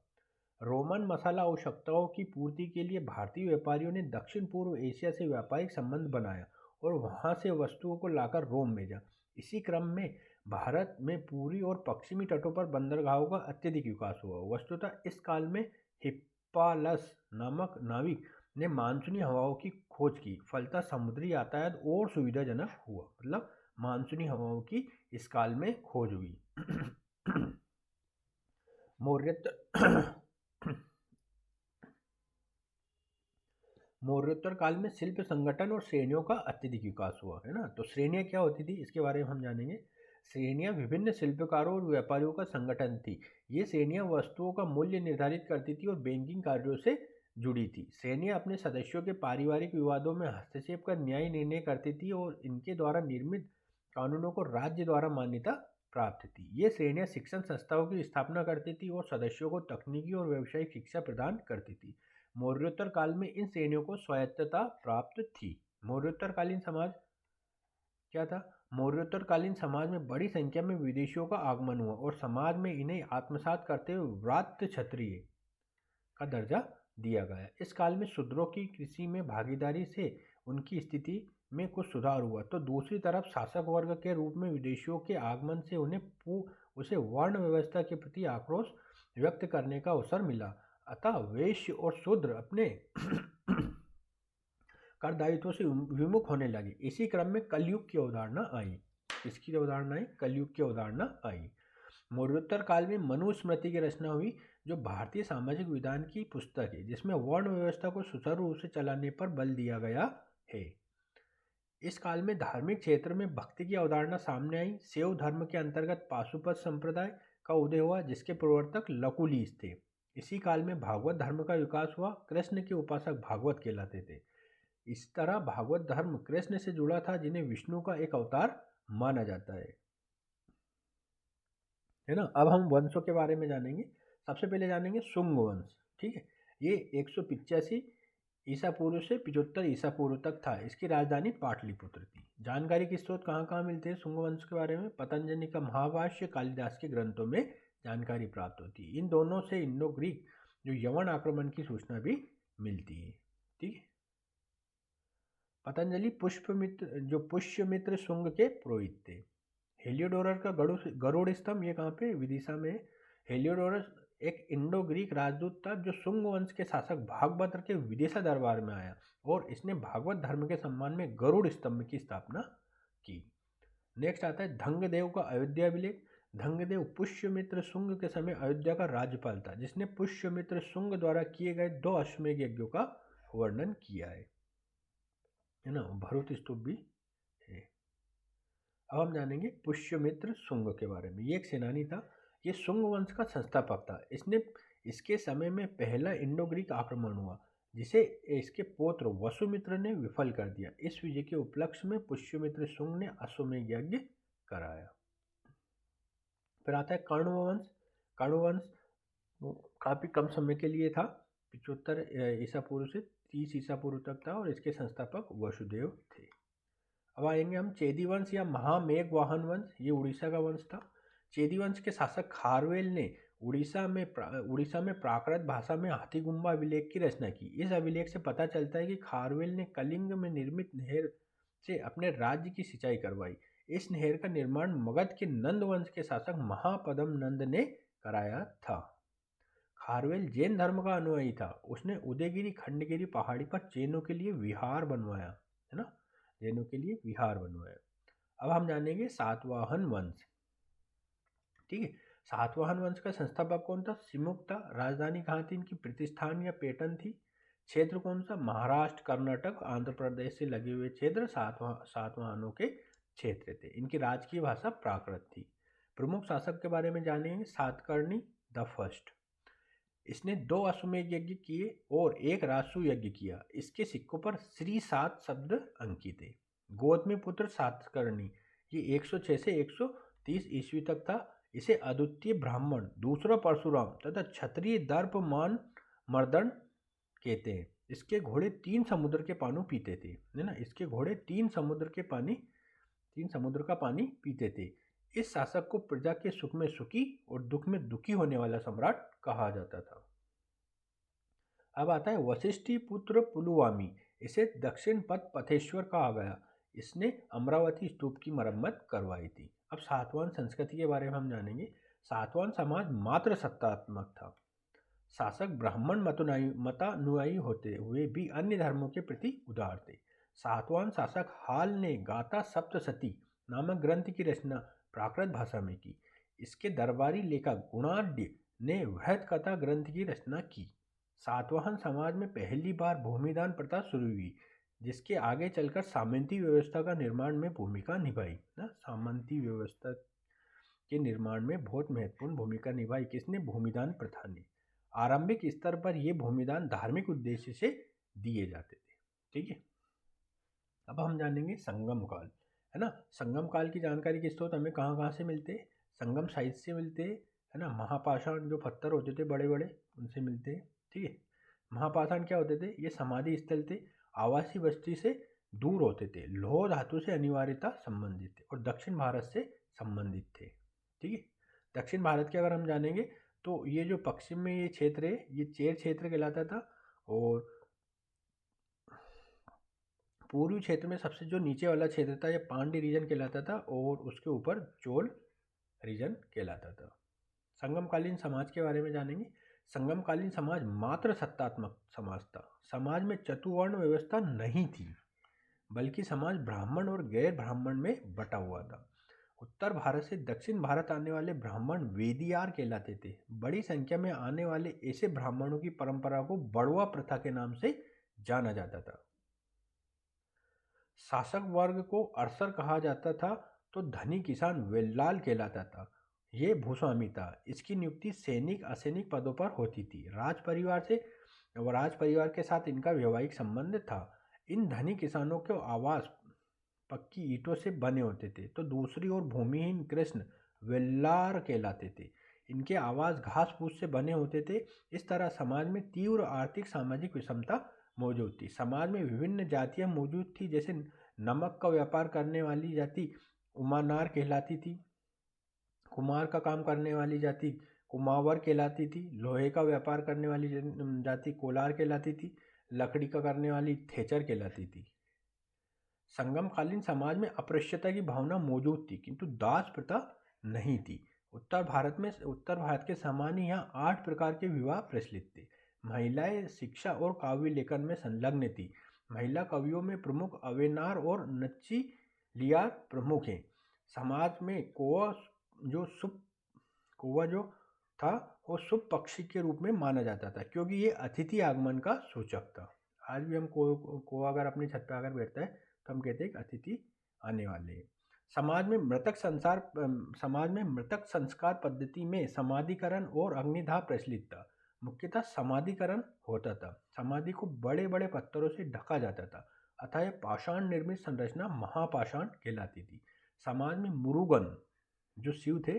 रोमन मसाला आवश्यकताओं की पूर्ति के लिए भारतीय व्यापारियों ने दक्षिण पूर्व एशिया से व्यापारिक संबंध बनाया और वहां से वस्तुओं को लाकर रोम भेजा। इसी क्रम में भारत में पूर्वी और पश्चिमी तटों पर बंदरगाहों का अत्यधिक विकास हुआ। वस्तुतः इस काल में हिप्पालस नामक नाविक ने मानसूनी हवाओं की खोज की, फलतः समुद्री यातायात और सुविधाजनक हुआ। मतलब मानसूनी हवाओं की इस काल में खोज हुई। मौर्योत्तर काल में शिल्प संगठन और श्रेणियों का अत्यधिक विकास हुआ, है ना। तो श्रेणियां क्या होती थी इसके बारे में हम जानेंगे। श्रेणियां विभिन्न शिल्पकारों और व्यापारियों का संगठन थी। ये श्रेणियां वस्तुओं का मूल्य निर्धारित करती थी और बैंकिंग कार्यों से जुड़ी थी। श्रेणियां अपने सदस्यों के पारिवारिक विवादों में हस्तक्षेप कर न्याय निर्णय करती थी और इनके द्वारा निर्मित कानूनों को राज्य द्वारा मान्यता प्राप्त थी। ये श्रेणियां शिक्षण संस्थाओं की स्थापना करती थी और सदस्यों को तकनीकी और व्यावसायिक शिक्षा प्रदान करती थी। मौर्योत्तर काल में इन श्रेणियों को स्वायत्तता प्राप्त थी। मौर्योत्तरकालीन समाज क्या था? मौर्योत्तरकालीन समाज में बड़ी संख्या में विदेशियों का आगमन हुआ और समाज में इन्हें आत्मसात करते हुए व्रात्य क्षत्रिय का दर्जा दिया गया। इस काल में शूद्रों की कृषि में भागीदारी से उनकी स्थिति में कुछ सुधार हुआ, तो दूसरी तरफ शासक वर्ग के रूप में विदेशियों के आगमन से उसे वर्ण व्यवस्था के प्रति आक्रोश व्यक्त करने का अवसर मिला। अतः वैश्य और शूद्र अपने कर दायित्वों से विमुख होने लगे। इसी क्रम में कलयुग की अवधारणा आई। इसकी अवधारणा आई, कलयुग की अवधारणा आई। मौर्योत्तर काल में मनुस्मृति की रचना हुई, जो भारतीय सामाजिक विधान की पुस्तक है, जिसमें वर्ण व्यवस्था को सुचारू रूप से चलाने पर बल दिया गया है। इस काल में धार्मिक क्षेत्र में भक्ति की अवधारणा सामने आई। शैव धर्म के अंतर्गत पाशुपत संप्रदाय का उदय हुआ, जिसके प्रवर्तक लकुलीस थे। इसी काल में भागवत धर्म का विकास हुआ। कृष्ण के उपासक भागवत कहलाते थे। इस तरह भागवत धर्म कृष्ण से जुड़ा था, जिन्हें विष्णु का एक अवतार माना जाता है ना। अब हम वंशों के बारे में जानेंगे। सबसे पहले जानेंगे शुंग वंश। ठीक है, ये 185 ईसा पूर्व से 75 ईसा पूर्व तक था। इसकी राजधानी पाटलिपुत्र थी। जानकारी के स्रोत कहाँ कहाँ मिलते हैं शुंग वंश के बारे में? पतंजलि का महाभाष्य, कालिदास के ग्रंथों में जानकारी प्राप्त होती है। इन दोनों से इंडो ग्रीक जो यवन आक्रमण की सूचना भी मिलती है। ठीक है, पतंजलि पुष्यमित्र शुंग के पुरोहित थे। हेलियोडोरस का गरुड़ स्तंभ, ये कहाँ पे? विदिशा में। हेलियोडोरस एक इंडो ग्रीक राजदूत था जो शुंग वंश के शासक भागभद्र के विदेशा दरबार में आया और इसने भागवत धर्म के सम्मान में गरुड़ स्तंभ की स्थापना की। नेक्स्ट आता है धंगदेव का अयोध्या अभिलेख। धंगदेव पुष्यमित्र शुंग के समय अयोध्या का राज्यपाल था, जिसने पुष्यमित्र शुंग द्वारा किए गए 2 अश्वमेध यज्ञों का वर्णन किया है ना। भरूत स्तूप भी है। अब हम जानेंगे पुष्यमित्र शुंग के बारे में। ये एक सेनानी था, ये शुंग वंश का संस्थापक था। इसके समय में पहला इंडो ग्रीक आक्रमण हुआ, जिसे इसके पौत्र वसुमित्र ने विफल कर दिया। इस विजय के उपलक्ष्य में पुष्यमित्र शुंग ने अश्वमेध यज्ञ कराया। फिर आता है कर्णवंश। कर्णवंश काफी कम समय के लिए था, 75 ईसा पूर्व से 30 ईसा पूर्व तक था और इसके संस्थापक वसुदेव थे। अब आएंगे हम चेदी वंश या महामेघवाहन वंश। ये उड़ीसा का वंश था। चेदी वंश के शासक खारवेल ने उड़ीसा में प्राकृत भाषा में हाथीगुम्बा अभिलेख की रचना की। इस अभिलेख से पता चलता है कि खारवेल ने कलिंग में निर्मित नहर से अपने राज्य की सिंचाई करवाई। इस नहर का निर्माण मगध के नंद वंश के शासक महापद्म नंद ने कराया था। खारवेल जैन धर्म का अनुयायी था। उसने उदयगिरी खंडगिरी पहाड़ी पर जैनों के लिए विहार बनवाया, है ना, जैनों के लिए विहार बनवाया। अब हम जानेंगे सातवाहन वंश। ठीक है, सातवाहन वंश का संस्थापक कौन था? सिमुक था। राजधानी कहाँ थी इनकी? प्रतिष्ठान या पेटन थी। क्षेत्र कौन सा? महाराष्ट्र, कर्नाटक, आंध्र प्रदेश से लगे हुए क्षेत्र सातवाहनों के क्षेत्र थे। इनकी राजकीय भाषा प्राकृत थी। प्रमुख शासक के बारे में जानेंगे। Satakarni the first. इसने 2 अश्वमेध यज्ञ किए और 1 राजसूय यज्ञ किया। इसके सिक्कों पर श्री 7 शब्द अंकित है। गौतमीपुत्र सातकर्णी ये 106 से 130 ईस्वी तक था। इसे अद्वितीय ब्राह्मण, दूसरा परशुराम तथा क्षत्रिय दर्पमान मर्दन कहते हैं। इसके घोड़े 3 समुद्र के पानी पीते थे, है ना। इसके घोड़े 3 समुद्र का पानी पीते थे। इस शासक को प्रजा के सुख में सुखी और दुख में दुखी होने वाला सम्राट कहा जाता था। अब आता है वशिष्ठी पुत्र पुलुवामी। इसे दक्षिण पथ पथेश्वर कहा गया। इसने अमरावती स्तूप की मरम्मत करवाई थी। अब सातवाहन संस्कृति के बारे में हम जानेंगे। सातवाहन समाज मात्र सत्तात्मक था। शासक ब्राह्मण मतानुयायी होते हुए भी अन्य धर्मों के प्रति उदार थे। सातवाहन शासक हाल ने गाथा सप्तशती नामक ग्रंथ की रचना प्राकृत भाषा में की। इसके दरबारी लेखक गुणाढ्य ने वृहत कथा ग्रंथ की रचना की। सातवाहन समाज में पहली बार भूमिदान प्रथा शुरू हुई, जिसके आगे चलकर सामंती व्यवस्था का निर्माण में भूमिका निभाई ना। सामंती व्यवस्था के निर्माण में बहुत महत्वपूर्ण भूमिका निभाई किसने? भूमिदान प्रथा ने। आरंभिक स्तर पर ये भूमिदान धार्मिक उद्देश्य से दिए जाते थे। ठीक है, अब हम जानेंगे संगम काल, है ना। संगम काल की जानकारी के स्रोत हमें कहाँ कहाँ से मिलते हैं? संगम साहित्य से मिलते हैं, है ना। महापाषाण जो पत्थर होते थे बड़े बड़े, उनसे मिलते हैं। ठीक है, महापाषाण क्या होते थे? ये समाधि स्थल थे, आवासीय बस्ती से दूर होते थे, लौह धातु से अनिवार्यता संबंधित थे और दक्षिण भारत से संबंधित थे। ठीक है, दक्षिण भारत के अगर हम जानेंगे तो ये जो पश्चिम में ये क्षेत्र है, ये चेर क्षेत्र कहलाता था और पूर्वी क्षेत्र में सबसे जो नीचे वाला क्षेत्र था ये पांड्य रीजन कहलाता था और उसके ऊपर चोल रीजन कहलाता था। संगमकालीन समाज के बारे में जानेंगे। संगमकालीन समाज मात्र सत्तात्मक समाज था। समाज में चतुवर्ण व्यवस्था नहीं थी, बल्कि समाज ब्राह्मण और गैर ब्राह्मण में बटा हुआ था। उत्तर भारत से दक्षिण भारत आने वाले ब्राह्मण वेदियार कहलाते थे। बड़ी संख्या में आने वाले ऐसे ब्राह्मणों की परंपरा को बड़वा प्रथा के नाम से जाना जाता था। शासक वर्ग को अरसर कहा जाता था तो धनी किसान वेल्लाल कहलाता था। ये भूस्वामी था। इसकी नियुक्ति सैनिक असैनिक पदों पर होती थी। राज परिवार के साथ इनका वैवाहिक संबंध था। इन धनी किसानों के आवास पक्की ईंटों से बने होते थे तो दूसरी ओर भूमिहीन कृष्ण वेल्लार कहलाते थे। इनके आवास घास फूस से बने होते थे। इस तरह समाज में तीव्र आर्थिक सामाजिक विषमता मौजूद थी। समाज में विभिन्न जातियां मौजूद थी, जैसे नमक का व्यापार करने वाली जाति उमानार कहलाती थी, कुमार का काम करने वाली जाति कुमावर कहलाती थी, लोहे का व्यापार करने वाली जाति कोलार कहलाती थी, लकड़ी का करने वाली थेचर कहलाती थी। संगमकालीन समाज में अस्पृश्यता की भावना मौजूद थी, किंतु दास प्रथा नहीं थी। उत्तर भारत के सामान्य यहाँ 8 प्रकार के विवाह प्रचलित थे। महिलाएं शिक्षा और काव्य लेखन में संलग्न थी। महिला कवियों में प्रमुख अवेनार और नच्ची लियार प्रमुख हैं। समाज में कौवा जो था वो शुभ पक्षी के रूप में माना जाता था, क्योंकि ये अतिथि आगमन का सूचक था। आज भी हम कौवा अगर अपनी छत पर आकर बैठता है तो हम कहते हैं कि अतिथि आने वाले हैं। समाज में मृतक संस्कार पद्धति में समाधिकरण और अग्निदाह प्रचलित था। मुख्यतः समाधिकरण होता था। समाधि को बड़े बड़े पत्थरों से ढका जाता था, अतः यह पाषाण निर्मित संरचना महापाषाण कहलाती थी। समाज में मुरुगन जो शिव थे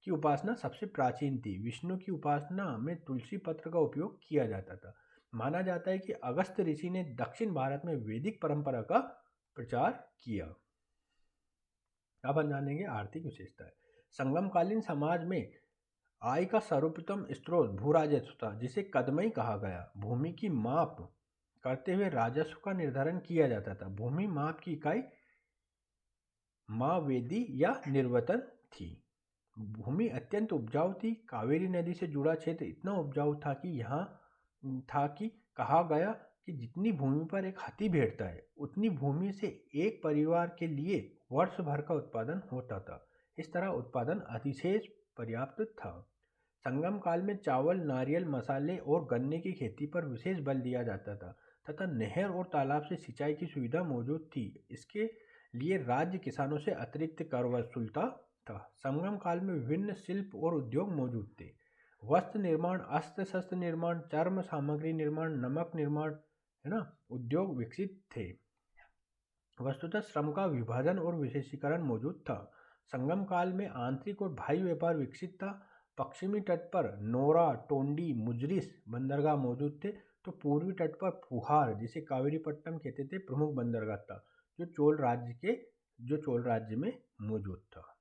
की उपासना सबसे प्राचीन थी। विष्णु की उपासना में तुलसी पत्र का उपयोग किया जाता था। माना जाता है कि अगस्त्य ऋषि ने दक्षिण भारत में वैदिक परंपरा का प्रचार किया। अब हम जानेंगे आर्थिक विशेषताएं। संगमकालीन समाज में आय का सर्वप्रथम स्रोत भू राजस्व था, जिसे कदमई कहा गया। भूमि की माप करते हुए राजस्व का निर्धारण किया जाता था। भूमि माप की इकाई मावेदी या निर्वतन थी। भूमि अत्यंत उपजाऊ थी। कावेरी नदी से जुड़ा क्षेत्र इतना उपजाऊ था कि कहा गया कि जितनी भूमि पर एक हाथी बैठता है उतनी भूमि से एक परिवार के लिए वर्ष भर का उत्पादन होता था। इस तरह उत्पादन अतिशय पर्याप्त था। संगम काल में चावल, नारियल, मसाले और गन्ने की खेती पर विशेष बल दिया जाता था तथा नहर और तालाब से सिंचाई की सुविधा मौजूद थी। इसके लिए राज्य किसानों से अतिरिक्त कर वसूलता था। संगम काल में विभिन्न शिल्प और उद्योग मौजूद थे। वस्त्र निर्माण, अस्त्र शस्त्र निर्माण, चर्म सामग्री निर्माण, नमक निर्माण उद्योग विकसित थे। वस्तुतः श्रम का विभाजन और विशेषीकरण मौजूद था। संगम काल में आंतरिक और बाह्य व्यापार विकसित था। पश्चिमी तट पर नोरा, टोंडी, मुजरिस बंदरगाह मौजूद थे, तो पूर्वी तट पर फुहार, जिसे कावेरीपट्टनम कहते थे, प्रमुख बंदरगाह था, जो चोल राज्य में मौजूद था।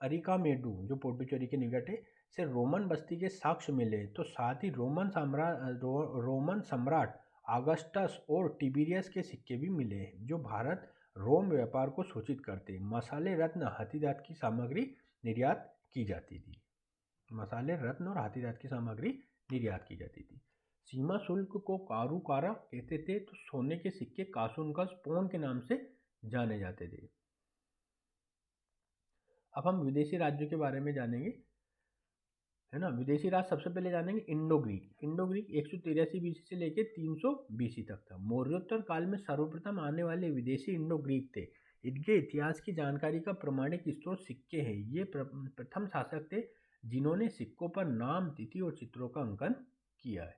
अरिकामेडू जो पुडुचेरी के निकट है से रोमन बस्ती के साक्ष्य मिले, तो साथ ही रोमन सम्राट ऑगस्टस और टिबेरियस के सिक्के भी मिले हैं, जो भारत रोम व्यापार को सूचित करते। मसाले, रत्न, हाथीदांत की सामग्री निर्यात की जाती थी। मसाले, रत्न और हाथीदांत की सामग्री निर्यात की जाती थी। सीमा शुल्क को कारूकारा कहते थे, तो सोने के सिक्के कासुनकस पोन के नाम से जाने जाते थे। अब हम विदेशी राज्यों के बारे में जानेंगे, है ना। विदेशी राज्य सबसे पहले जानेंगे इंडो ग्रीक 183 बीसी से लेकर 300 बीसी तक था। मौर्योत्तर काल में सर्वप्रथम आने वाले विदेशी इंडो ग्रीक थे। इनके इतिहास की जानकारी का प्रमाणिक स्रोत सिक्के हैं। ये प्रथम शासक थे जिन्होंने सिक्कों पर नाम, तिथि और चित्रों का अंकन किया है।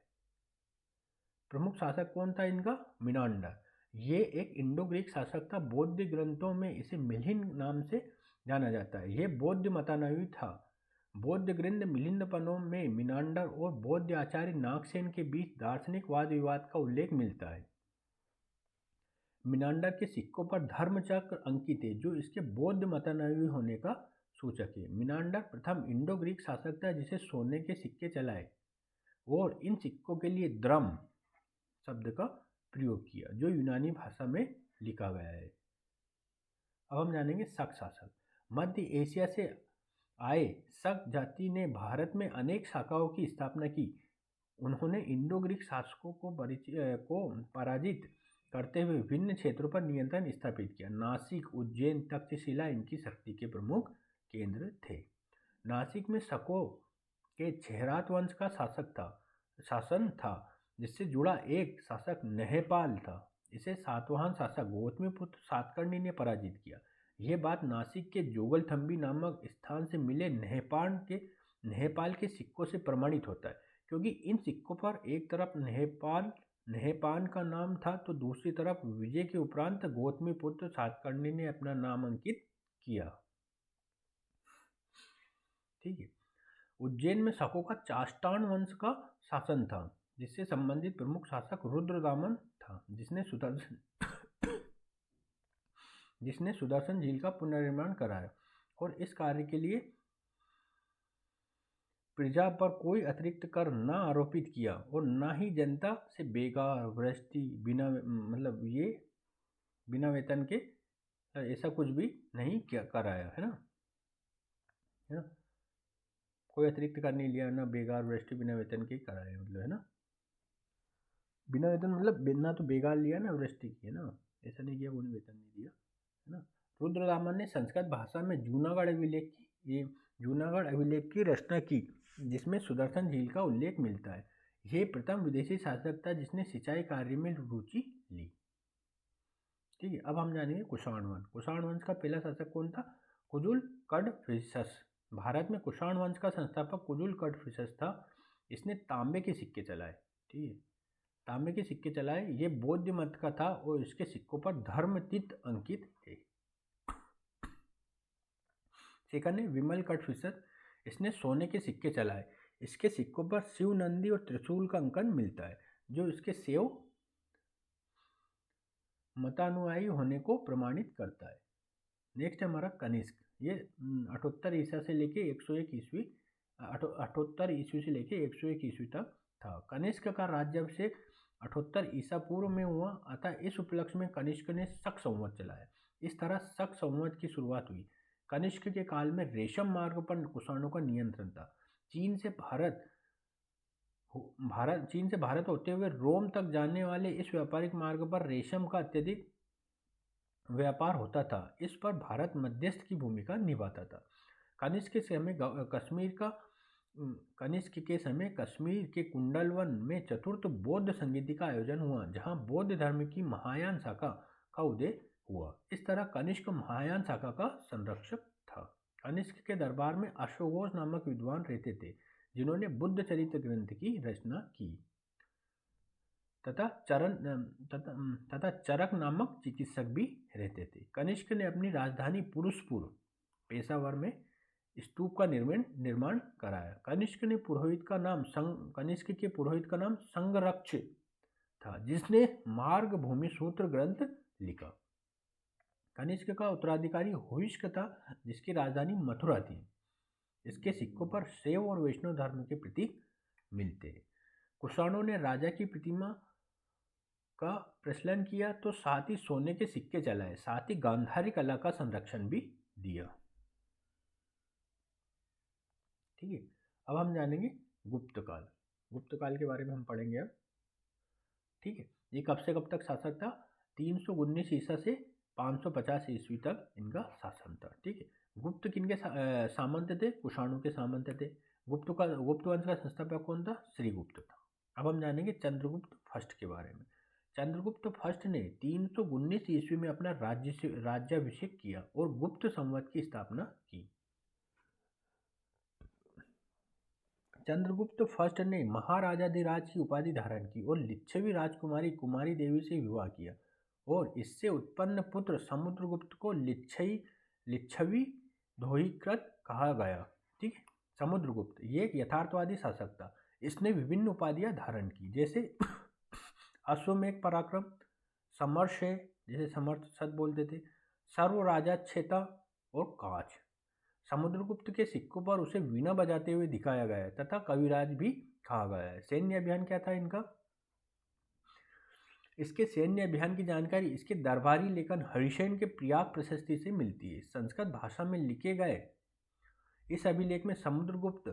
प्रमुख शासक कौन था इनका? मिनांडर। ये एक इंडो ग्रीक शासक था। बौद्ध ग्रंथों में इसे मिलिंद नाम से जाना जाता है। यह बौद्ध मतानुयायी था। बौद्ध ग्रंथ मिलिंदपनों में मिनांडर और बौद्ध आचार्य नागसेन के बीच दार्शनिक वाद विवाद का उल्लेख मिलता है। मिनांडर के सिक्कों पर धर्मचक्र अंकित है, जो इसके बौद्ध मतानुयायी होने का सूचक है। मिनांडर प्रथम इंडो ग्रीक शासक था जिसे सोने के सिक्के चलाए और इन सिक्कों के लिए द्रम शब्द का प्रयोग किया, जो यूनानी भाषा में लिखा गया है। अब हम जानेंगे शक शासक। मध्य एशिया से आए शक जाति ने भारत में अनेक शाखाओं की स्थापना की। उन्होंने इंडो ग्रीक शासकों को पराजित करते हुए विभिन्न क्षेत्रों पर नियंत्रण स्थापित किया। नासिक, उज्जैन, तक्षशिला इनकी शक्ति के प्रमुख केंद्र थे। नासिक में शकों के छेहरात वंश का शासन था, जिससे जुड़ा एक शासक नहेपाल था। इसे सातवाहन शासक गौतमीपुत्र सातकर्णी ने पराजित किया। यह बात नासिक के जोगलथंबी नामक स्थान से मिले नहेपाल के सिक्कों से प्रमाणित होता है, क्योंकि इन सिक्कों पर एक तरफ नहेपान का नाम था, तो दूसरी तरफ विजय के उपरांत गौतमीपुत्र सातकर्णी ने अपना नाम अंकित किया। ठीक है। उज्जैन में शकों का चाष्टान वंश का शासन था, जिससे संबंधित प्रमुख शासक रुद्रदामन था, जिसने सुदर्शन झील का पुनर्निर्माण कराया और इस कार्य के लिए प्रजा पर कोई अतिरिक्त कर न आरोपित किया और न ही जनता से बेकार, भ्रष्टी, बिना वेतन के ऐसा कुछ भी नहीं कराया, है ना। है ना। कोई अतिरिक्त कर नहीं लिया ना, बेगार वृष्टि बिना वेतन के कराए, मतलब है ना, बिना वेतन मतलब बिना तो बेगार लिया ना वृष्टि की, है ना, ऐसा नहीं किया उन्हें वेतन नहीं दिया, है ना। रुद्ररामन ने संस्कृत भाषा में जूनागढ़ अभिलेख की, ये जूनागढ़ अभिलेख की रचना की, जिसमें सुदर्शन झील का उल्लेख मिलता है। ये प्रथम विदेशी शासक था जिसने सिंचाई कार्य में रुचि ली। ठीक है, अब हम जानेंगे कुषाण वंश। कुषाण वंश का पहला शासक कौन था? कुजुल कडफिसस। भारत में कुषाण वंश का संस्थापक कुजुल कडफिसस था। इसने तांबे के सिक्के चलाए। ठीक है, तांबे के सिक्के चलाए। ये बौद्ध मत का था और इसके सिक्कों पर धर्मतीर्थ अंकित है। सेकंड है विमल कडफिसस। इसने सोने के सिक्के चलाए। इसके सिक्कों पर शिव, नंदी और त्रिशूल का अंकन मिलता है, जो इसके सेव मतानुयायी होने को प्रमाणित करता है। नेक्स्ट है हमारा कनिष्क। ये 78 ईसा से लेके 101 ईस्वी 78 ईस्वी से लेके 101 ईस्वी तक था। कनिष्क का राज्याभिषेक 78 ईसा पूर्व में हुआ, अतः इस उपलक्ष्य में कनिष्क ने शक संवत चलाया। इस तरह शक संवत की शुरुआत हुई। कनिष्क के काल में रेशम मार्ग पर कुषाणों का नियंत्रण था। चीन से भारत होते हुए रोम तक जाने वाले इस व्यापारिक मार्ग पर रेशम का अत्यधिक व्यापार होता था। इस पर भारत मध्यस्थ की भूमिका निभाता था। कनिष्क के समय कश्मीर के कुंडलवन में चतुर्थ बौद्ध संगीति का आयोजन हुआ, जहां बौद्ध धर्म की महायान शाखा का उदय हुआ। इस तरह कनिष्क महायान शाखा का संरक्षक था। कनिष्क के दरबार में अश्वघोष नामक विद्वान रहते थे, जिन्होंने बुद्ध चरित्र ग्रंथ की रचना की, तथा चरक नामक चिकित्सक भी रहते थे। कनिष्क ने अपनी राजधानी पुरुषपुर पेशावर में स्तूप का निर्माण कराया। कनिष्क के पुरोहित का नाम संगरक्ष था, जिसने मार्ग भूमि सूत्र ग्रंथ लिखा। कनिष्क का उत्तराधिकारी हुइष्क था, जिसकी राजधानी मथुरा थी। इसके सिक्कों पर शैव और वैष्णव धर्म के प्रतीक मिलते हैं। कुषाणों ने राजा की प्रतिमा का प्रचलन किया, तो साथ ही सोने के सिक्के चलाए, साथ ही गांधारी कला का संरक्षण भी दिया। ठीक है, अब हम जानेंगे गुप्त काल। गुप्त काल के बारे में हम पढ़ेंगे अब। ठीक है, ये कब से कब तक शासक था? 319 ईसा से 550 ईस्वी तक इनका शासन था। ठीक है, गुप्त किनके सामंत थे? कुषाणों के सामंत थे। गुप्त वंश का संस्थापक कौन था? श्रीगुप्त था। अब हम जानेंगे चंद्रगुप्त फर्स्ट के बारे में। चंद्रगुप्त फर्स्ट ने 319 ईस्वी में अपना राज्याभिषेक किया और गुप्त संवत की स्थापना की। चंद्रगुप्त फर्स्ट ने महाराजाधिराज की उपाधि धारण की और लिच्छवी राजकुमारी कुमारी देवी से विवाह किया और इससे उत्पन्न पुत्र समुद्रगुप्त को लिच्छवी दोहीकृत कहा गया। ठीक है, समुद्रगुप्त ये एक यथार्थवादी शासक था। इसने विभिन्न उपाधियां धारण की, जैसे अश्वमेध पराक्रम, समर्श है, जैसे समर्थ सत बोलते थे, सर्व राजा क्षेता और काच। समुद्रगुप्त के सिक्कों पर उसे वीणा बजाते हुए दिखाया गया है तथा कविराज भी कहा गया है। सैन्य अभियान क्या था इनका? इसके सैन्य अभियान की जानकारी इसके दरबारी लेखन हरिशैन के प्रयाग प्रशस्ति से मिलती है। संस्कृत भाषा में लिखे गए इस अभिलेख में समुद्रगुप्त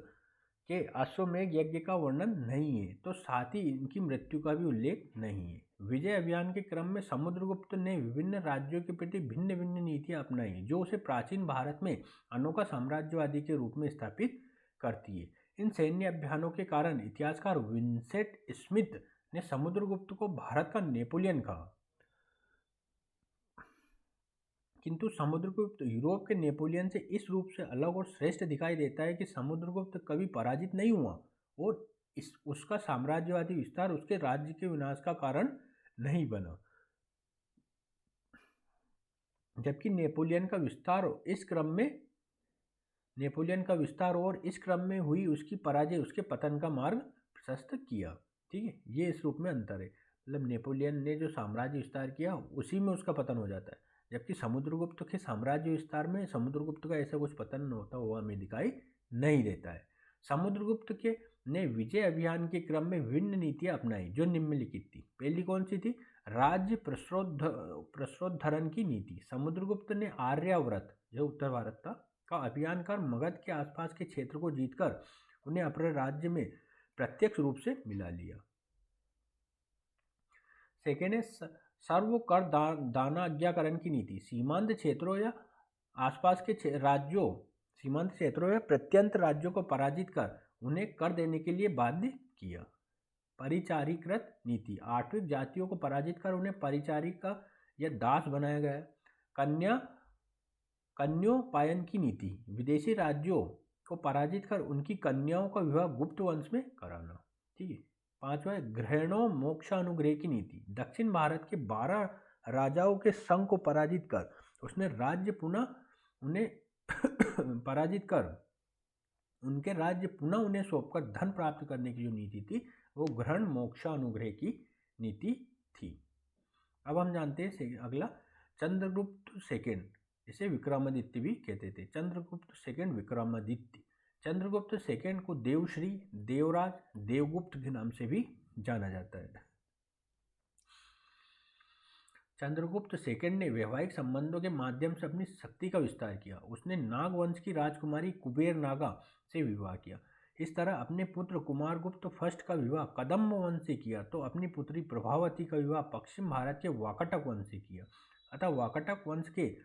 के अश्वमेध यज्ञ का वर्णन नहीं है, तो साथ ही इनकी मृत्यु का भी उल्लेख नहीं है। विजय अभियान के क्रम में समुद्रगुप्त ने विभिन्न राज्यों के प्रति भिन्न भिन्न नीतियां अपनाई, जो उसे प्राचीन भारत में अनोखा साम्राज्यवादी के रूप में स्थापित करती है। इन सैन्य अभियानों के कारण इतिहासकार विंसेंट स्मिथ ने समुद्रगुप्त को भारत का नेपोलियन कहा, किंतु समुद्रगुप्त यूरोप के नेपोलियन से इस रूप से अलग और श्रेष्ठ दिखाई देता है कि समुद्रगुप्त कभी पराजित नहीं हुआ और उसका साम्राज्यवादी विस्तार उसके राज्य के विनाश का कारण नहीं बना, जबकि नेपोलियन का विस्तार और इस क्रम में हुई उसकी पराजय उसके पतन का मार्ग प्रशस्त किया। ठीक है, ये इस रूप में अंतर है। मतलब नेपोलियन ने जो साम्राज्य विस्तार किया उसी में उसका पतन हो जाता है, जबकि समुद्रगुप्त के साम्राज्य विस्तार में समुद्रगुप्त का ऐसा कुछ पतन होता हुआ हमें दिखाई नहीं देता है। समुद्रगुप्त ने विजय अभियान के क्रम में विभिन्न नीतियां अपनाई, जो निम्नलिखित थी। पहली कौन सी थी? राज्य प्रश्नोद्धरण की नीति। समुद्रगुप्त ने आर्यावर्त, जो उत्तर भारत था, का अभियान कर मगध के आसपास के क्षेत्र को जीतकर उन्हें अपने राज्य में प्रत्यक्ष रूप से मिला लिया। सेकेंड है सर्व कर दानाज्ञाकरण की नीति। सीमांत क्षेत्रों या आसपास के राज्यों सीमांत क्षेत्रों या प्रत्यंत राज्यों को पराजित कर उन्हें कर देने के लिए बाध्य किया। परिचारीकृत नीति। आठवीं जातियों को पराजित कर उन्हें परिचारिका या दास बनाया गया। कन्योपायन की नीति। विदेशी राज्यों को पराजित कर उनकी कन्याओं का विवाह गुप्त वंश में कराना। ठीक है। पांचवा है ग्रहणों मोक्षानुग्रह की नीति। दक्षिण भारत के 12 राजाओं के संघ को पराजित कर उसने राज्य पुनः उन्हें पराजित कर उनके राज्य पुनः उन्हें सौंपकर धन प्राप्त करने की जो नीति थी वो ग्रहण मोक्षानुग्रह की नीति थी। अब हम जानते हैं अगला चंद्रगुप्त सेकेंड, इसे विक्रमादित्य भी कहते थे। चंद्रगुप्त सेकेंड विक्रमादित्य। चंद्रगुप्त सेकेंड को देवश्री, देवराज, देवगुप्त के नाम से भी जाना जाता है। चंद्रगुप्त सेकेंड ने वैवाहिक संबंधों के माध्यम से अपनी शक्ति का विस्तार किया। उसने नाग वंश की राजकुमारी कुबेर नागा से विवाह किया। इस तरह अपने पुत्र कुमारगुप्त फर्स्ट का विवाह कदम्ब वंश से किया तो अपनी पुत्री प्रभावती का विवाह पश्चिम भारत के वाकटक वंश से किया। अतः वाकटक वंश के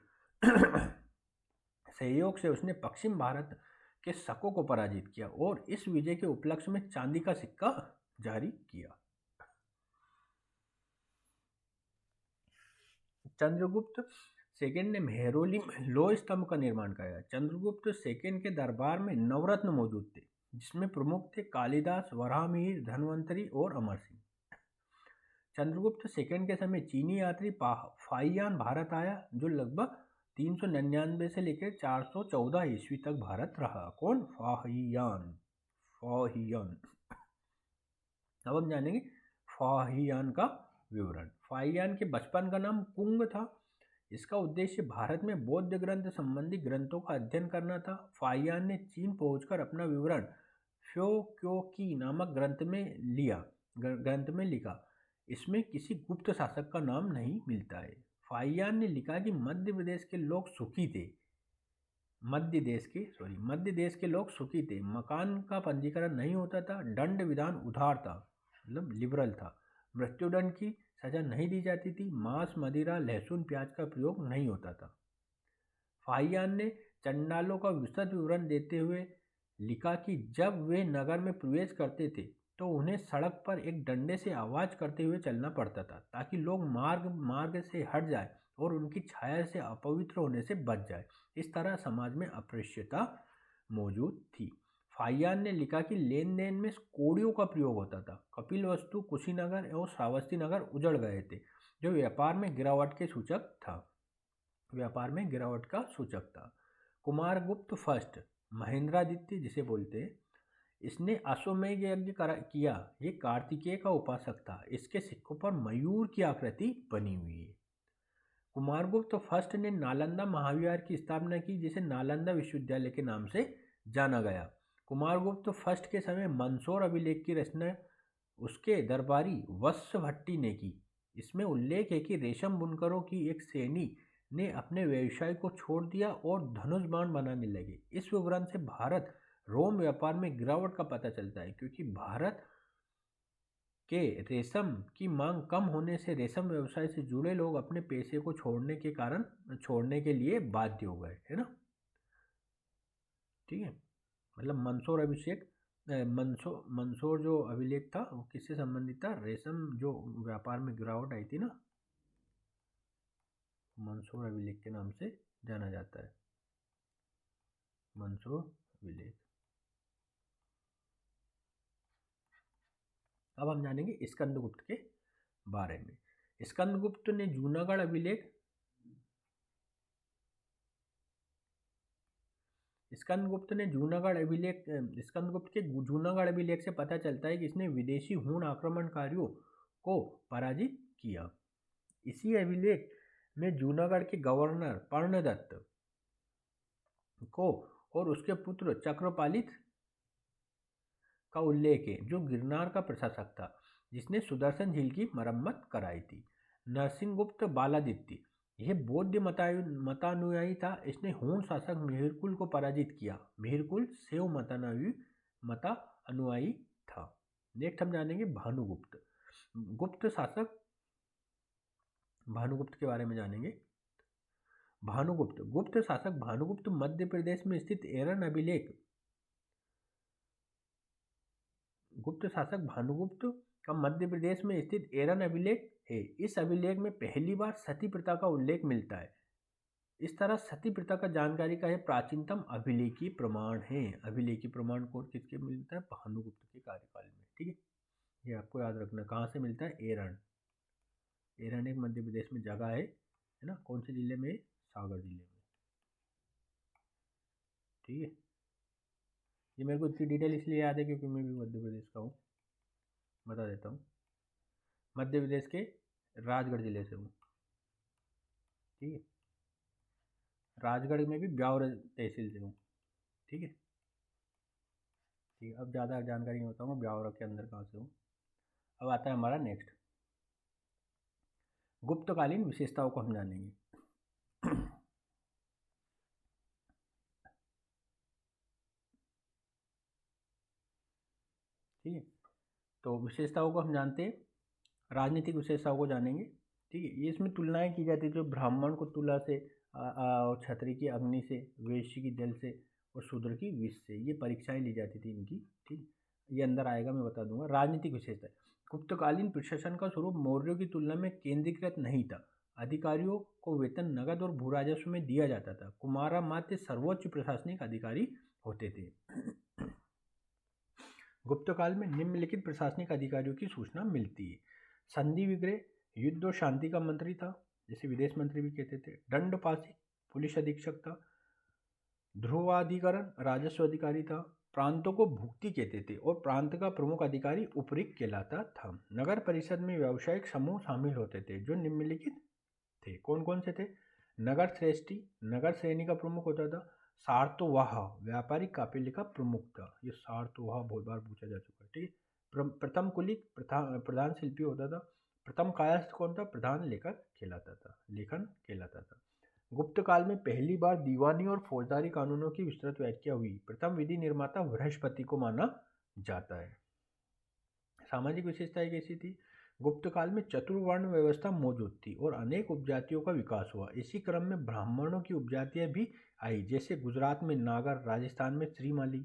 सहयोग से उसने पश्चिम भारत के शकों को पराजित किया और इस विजय के उपलक्ष्य में चांदी का सिक्का जारी किया। चंद्रगुप्त सेकेंड ने मेहरौली में लोह स्तंभ का निर्माण कराया। चंद्रगुप्त सेकेंड के दरबार में नवरत्न मौजूद थे जिसमें प्रमुख थे कालिदास, वराहमिहिर, धन्वंतरी और अमर सिंह। चंद्रगुप्त सेकेंड के समय चीनी यात्री फाहियान भारत आया जो लगभग 399 से लेकर 414 ईस्वी तक भारत रहा। कौन? फाहियान। अब हम जानेंगे फाहियान का विवरण। फाहियान के बचपन का नाम कुंग था। इसका उद्देश्य भारत में बौद्ध ग्रंथ संबंधी ग्रंथों का अध्ययन करना था। फाहियान ने चीन पहुंचकर अपना विवरण फ्योक्योकी नामक ग्रंथ में लिखा। इसमें किसी गुप्त शासक का नाम नहीं मिलता है। फाहियान ने लिखा कि मध्य देश के लोग सुखी थे। मकान का पंजीकरण नहीं होता था। दंड विधान उदार था, मतलब लिबरल था। मृत्युदंड की सजा नहीं दी जाती थी। मांस, मदिरा, लहसुन, प्याज का प्रयोग नहीं होता था। फाहियान ने चंडालों का विस्तृत विवरण देते हुए लिखा कि जब वे नगर में प्रवेश करते थे तो उन्हें सड़क पर एक डंडे से आवाज करते हुए चलना पड़ता था ताकि लोग मार्ग से हट जाए और उनकी छाया से अपवित्र होने से बच जाए। इस तरह समाज में अस्पृश्यता मौजूद थी। फाहियान ने लिखा कि लेन देन में कौड़ियों का प्रयोग होता था। कपिलवस्तु, कुशीनगर और श्रावस्ती नगर उजड़ गए थे जो व्यापार में गिरावट का सूचक था। कुमारगुप्त फर्स्ट, महेंद्रादित्य जिसे बोलते हैं, इसने अश्वमेध यज्ञ किया। ये कार्तिकेय का उपासक था। इसके सिक्कों पर मयूर की आकृति बनी हुई है। कुमारगुप्त फर्स्ट ने नालंदा महाविहार की स्थापना की जिसे नालंदा विश्वविद्यालय के नाम से जाना गया। कुमारगुप्त फर्स्ट के समय मंदसौर अभिलेख की रचना उसके दरबारी वत्सभट्टी ने की। इसमें उल्लेख है कि रेशम बुनकरों की एक श्रेणी ने अपने व्यवसाय को छोड़ दिया और धनुष बाण बनाने लगे। इस विवरण से भारत रोम व्यापार में गिरावट का पता चलता है क्योंकि भारत के रेशम की मांग कम होने से रेशम व्यवसाय से जुड़े लोग अपने पेशे को छोड़ने के लिए बाध्य हो गए, है ना। ठीक है, मतलब मंदसौर जो अभिलेख था वो किससे संबंधित था? रेशम जो व्यापार में गिरावट आई थी ना, मंदसौर अभिलेख के नाम से जाना जाता है। मंदसौर अभिलेख। अब हम जानेंगे स्कंदगुप्त के बारे में। स्कंदगुप्त ने जूनागढ़ अभिलेख स्कंदगुप्त के जूनागढ़ अभिलेख से पता चलता है कि इसने विदेशी हूण आक्रमणकारियों को पराजित किया। इसी अभिलेख में जूनागढ़ के गवर्नर पर्णदत्त को और उसके पुत्र चक्रपालित का उल्लेख है जो गिरनार का प्रशासक था जिसने सुदर्शन झील की मरम्मत कराई थी। नरसिंहगुप्त बालादित्य, यह बौद्ध मतानुयायी था। इसने हूण शासक मिहिरकुल को पराजित किया। मिहिरकुल शैव मतानुयायी था। नेक्स्ट हम जानेंगे भानुगुप्त। गुप्त शासक भानुगुप्त के बारे में जानेंगे। भानुगुप्त गुप्त शासक भानुगुप्त मध्य प्रदेश में स्थित एरन अभिलेख गुप्त शासक भानुगुप्त का मध्य प्रदेश में स्थित एरन अभिलेख है। इस अभिलेख में पहली बार सती प्रथा का उल्लेख मिलता है। इस तरह सती प्रथा का जानकारी का यह प्राचीनतम अभिलेखीय प्रमाण है। अभिलेखीय प्रमाण को किसके मिलता है? भानुगुप्त के कार्यकाल में। ठीक है, ये आपको याद रखना। कहाँ से मिलता है? एरन। एरन एक मध्य प्रदेश में जगह है ना? कौन से जिले में? सागर जिले में। ठीक है, ये मेरे को इतनी डिटेल इसलिए याद है क्योंकि मैं भी मध्य प्रदेश का हूँ। बता देता हूँ, मध्य प्रदेश के राजगढ़ जिले से हूँ। ठीक है, राजगढ़ में भी ब्यावर तहसील से हूँ। ठीक है, ठीक है, अब ज़्यादा जानकारी नहीं बताऊँगा ब्यावर के अंदर कहाँ से हूँ। अब आता है हमारा नेक्स्ट, गुप्तकालीन विशेषताओं को हम जानेंगे। ठीक है, तो विशेषताओं को हम जानते हैं। राजनीतिक विशेषताओं को जानेंगे। ठीक है, ये इसमें तुलनाएं की जाती है, जो ब्राह्मण को तुला से और क्षत्रिय की अग्नि से, वैश्य की जल से और शूद्र की विष से, ये परीक्षाएं ली जाती थी इनकी। ठीक, ये अंदर आएगा, मैं बता दूंगा। राजनीतिक विशेषता, गुप्तकालीन प्रशासन का स्वरूप मौर्यों की तुलना में केंद्रीकृत नहीं था। अधिकारियों को वेतन नगद और भू राजस्व में दिया जाता था। कुमारा मात्य सर्वोच्च प्रशासनिक अधिकारी होते थे। गुप्तकाल में निम्नलिखित प्रशासनिक अधिकारियों की सूचना मिलती है। संधि विग्रह युद्ध और शांति का मंत्री था, जिसे विदेश मंत्री भी कहते थे। दंडपासी पुलिस अधीक्षक था। ध्रुवाधिकरण राजस्व अधिकारी था। प्रांतों को भुक्ति कहते थे और प्रांत का प्रमुख अधिकारी उपरीक कहलाता था। नगर परिषद में व्यावसायिक समूह शामिल होते थे जो निम्नलिखित थे। कौन कौन से थे? नगर श्रेष्ठी नगर श्रेणी का प्रमुख होता था। सार्तवाह व्यापारिक काफिले का प्रमुख था। ये सार्तवाह बहुत बार पूछा जा चुका है। ठीक है, प्रथम कुलिक प्रधान शिल्पी होता था। प्रथम कायस्थ कौन था? प्रधान लेखक कहलाता था। गुप्त काल में पहली बार दीवानी और फौजदारी कानूनों की विस्तृत व्याख्या हुई। प्रथम विधि निर्माता बृहस्पति को माना जाता है। सामाजिक विशेषताएं कैसी थी? गुप्त काल में चतुर्वर्ण व्यवस्था मौजूद थी और अनेक उपजातियों का विकास हुआ। इसी क्रम में ब्राह्मणों की उपजातियां भी आई, जैसे गुजरात में नागर, राजस्थान में श्रीमाली।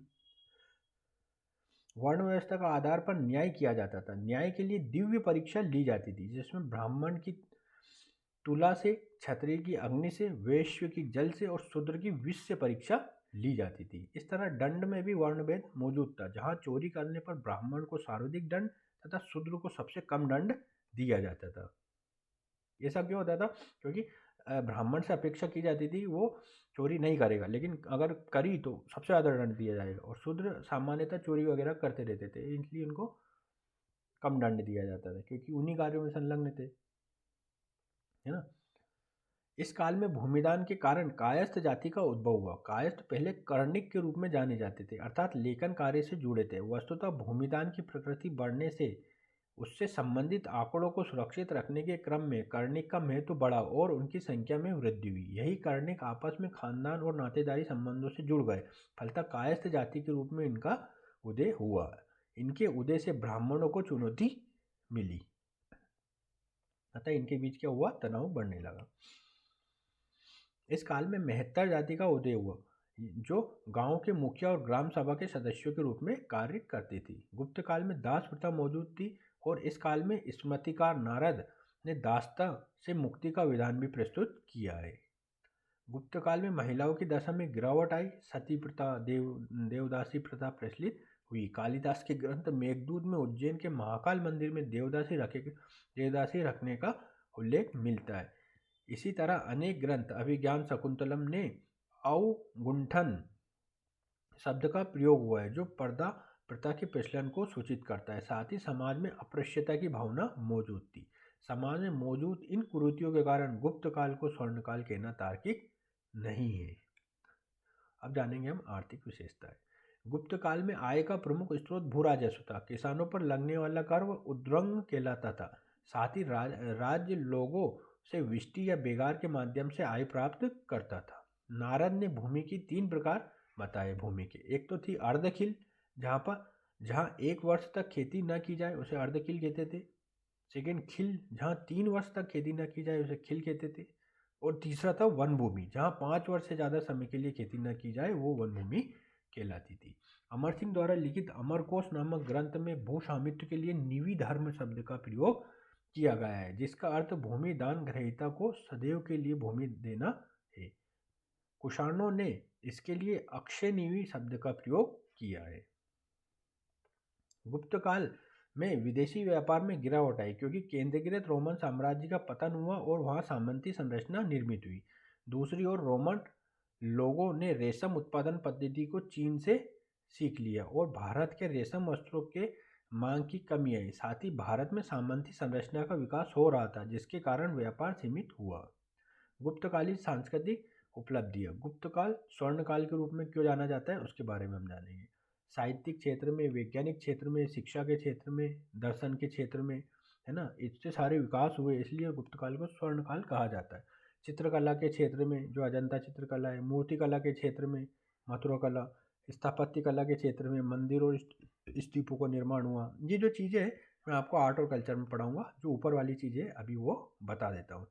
वर्ण व्यवस्था का आधार पर न्याय किया जाता था। न्याय के लिए दिव्य परीक्षा ली जाती थी, जिसमें ब्राह्मण की तुला से, क्षत्रिय की अग्नि से, वैश्य की जल से और शूद्र की विष से परीक्षा ली जाती थी। इस तरह दंड में भी वर्णभेद मौजूद था, जहां चोरी करने पर ब्राह्मण को सर्वाधिक दंड तथा शूद्र को सबसे कम दंड दिया जाता था। ऐसा क्यों होता था? क्योंकि ब्राह्मण से अपेक्षा की जाती थी वो चोरी नहीं करेगा, लेकिन अगर करी तो सबसे ज़्यादा दंड दिया जाएगा, और शूद्र सामान्यतः चोरी वगैरह करते रहते थे, इसलिए उनको कम दंड दिया जाता था, क्योंकि उन्हीं कार्यों में संलग्न थे, है ना। इस काल में भूमिदान के कारण कायस्थ जाति का उद्भव हुआ। कायस्थ पहले कर्णिक के रूप में जाने जाते थे, अर्थात लेखन कार्य से जुड़े थे। वस्तुतः भूमिदान की प्रकृति बढ़ने से उससे संबंधित आंकड़ों को सुरक्षित रखने के क्रम में कर्णिक का महत्व बढ़ा और उनकी संख्या में वृद्धि हुई। यही कर्णिक आपस में खानदान और नातेदारी संबंधों से जुड़ गए। फलतः कायस्थ जाति के रूप में इनका उदय हुआ। इनके उदय से ब्राह्मणों को चुनौती मिली, अतः इनके बीच क्या हुआ? तनाव बढ़ने लगा। इस काल में मेहतर जाति का उदय हुआ, जो गांव के मुखिया और ग्राम सभा के सदस्यों के रूप में कार्य करती थी। गुप्त काल में दास प्रथा मौजूद थी और इस काल में स्मृतिकार नारद ने दासता से मुक्ति का विधान भी प्रस्तुत किया है। गुप्त काल में महिलाओं की दशा में गिरावट आई। सती प्रथा, देवदासी प्रथा प्रचलित हुई। कालिदास के ग्रंथ मेघदूत में उज्जैन के महाकाल मंदिर में देवदासी रखने का उल्लेख मिलता है। इसी तरह अनेक ग्रंथ, अभिज्ञान शकुंतलम ने अवगुंठन शब्द का प्रयोग हुआ है, जो पर्दा प्रथा के प्रचलन को सूचित करता है। साथ ही समाज में अस्पृश्यता की भावना मौजूद थी। समाज में मौजूद इन कुरीतियों के कारण गुप्त काल को स्वर्णकाल कहना तार्किक नहीं है। अब जानेंगे हम आर्थिक विशेषताएं। गुप्त काल में आय का प्रमुख स्रोत भू राजस्व था। किसानों पर लगने वाला कर उद्रंग कहलाता था। साथ ही राज्य लोगों से विष्टि या बेगार के माध्यम से आय प्राप्त करता था। नारद ने भूमि की 3 प्रकार बताए भूमि के। एक तो थी अर्धखिल, जहाँ 1 वर्ष तक खेती न की जाए उसे अर्धखिल कहते थे। सेकेंड खिल, जहाँ 3 वर्ष तक खेती न की जाए उसे खिल कहते थे। और तीसरा था वन भूमि, जहाँ 5 वर्ष से ज़्यादा समय के लिए खेती न की जाए वो वन भूमि कहलाती थी। अमर सिंह द्वारा लिखित अमरकोश नामक ग्रंथ में भू स्वामित्व के लिए निवि धर्म शब्द का प्रयोग किया गया है, जिसका अर्थ भूमि दान ग्रहीता को सदैव के लिए भूमि देना है। कुषाणों ने इसके लिए अक्षय निवि शब्द का प्रयोग किया है। गुप्त काल में विदेशी व्यापार में गिरावट आई क्योंकि केंद्रीकृत रोमन साम्राज्य का पतन हुआ और वहां सामंती संरचना निर्मित हुई। दूसरी ओर रोमन लोगों ने रेशम उत्पादन पद्धति को चीन से सीख लिया और भारत के रेशम वस्त्रों के मांग की कमी आई। साथ ही भारत में सामंती संरचना का विकास हो रहा था, जिसके कारण व्यापार सीमित हुआ। गुप्तकालीन सांस्कृतिक उपलब्धियां। गुप्तकाल स्वर्णकाल के रूप में क्यों जाना जाता है उसके बारे में हम जानेंगे। साहित्यिक क्षेत्र में, वैज्ञानिक क्षेत्र में, शिक्षा के क्षेत्र में, दर्शन के क्षेत्र में, है ना, इससे सारे विकास हुए, इसलिए गुप्तकाल को स्वर्णकाल कहा जाता है। चित्रकला के क्षेत्र में जो अजंता चित्रकला है, मूर्ति कला के क्षेत्र में मथुरा कला, स्थापत्य कला के क्षेत्र में मंदिर और स्तूपों का निर्माण हुआ। ये जो चीज़ें हैं मैं आपको आर्ट और कल्चर में पढ़ाऊंगा, जो ऊपर वाली चीज़ें अभी वो बता देता हूँ।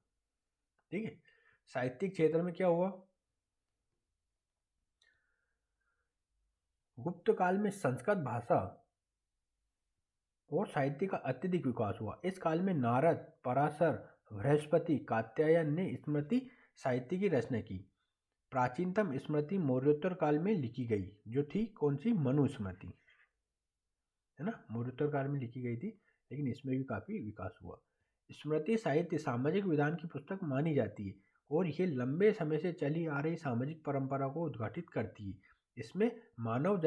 ठीक है। साहित्यिक क्षेत्र में क्या हुआ, गुप्त काल में संस्कृत भाषा और साहित्य का अत्यधिक विकास हुआ। इस काल में नारद, पराशर, बृहस्पति, कात्यायन ने स्मृति साहित्य की रचना की। प्राचीनतम स्मृति मौर्योत्तर काल में लिखी गई, जो थी कौन सी, मनुस्मृति, है ना, मौर्योत्तर काल में लिखी गई थी, लेकिन इसमें भी काफी विकास हुआ। स्मृति साहित्य सामाजिक विधान की पुस्तक मानी जाती है और यह लंबे समय से चली आ रही सामाजिक परंपरा को उद्घाटित करती है। इसमें मानव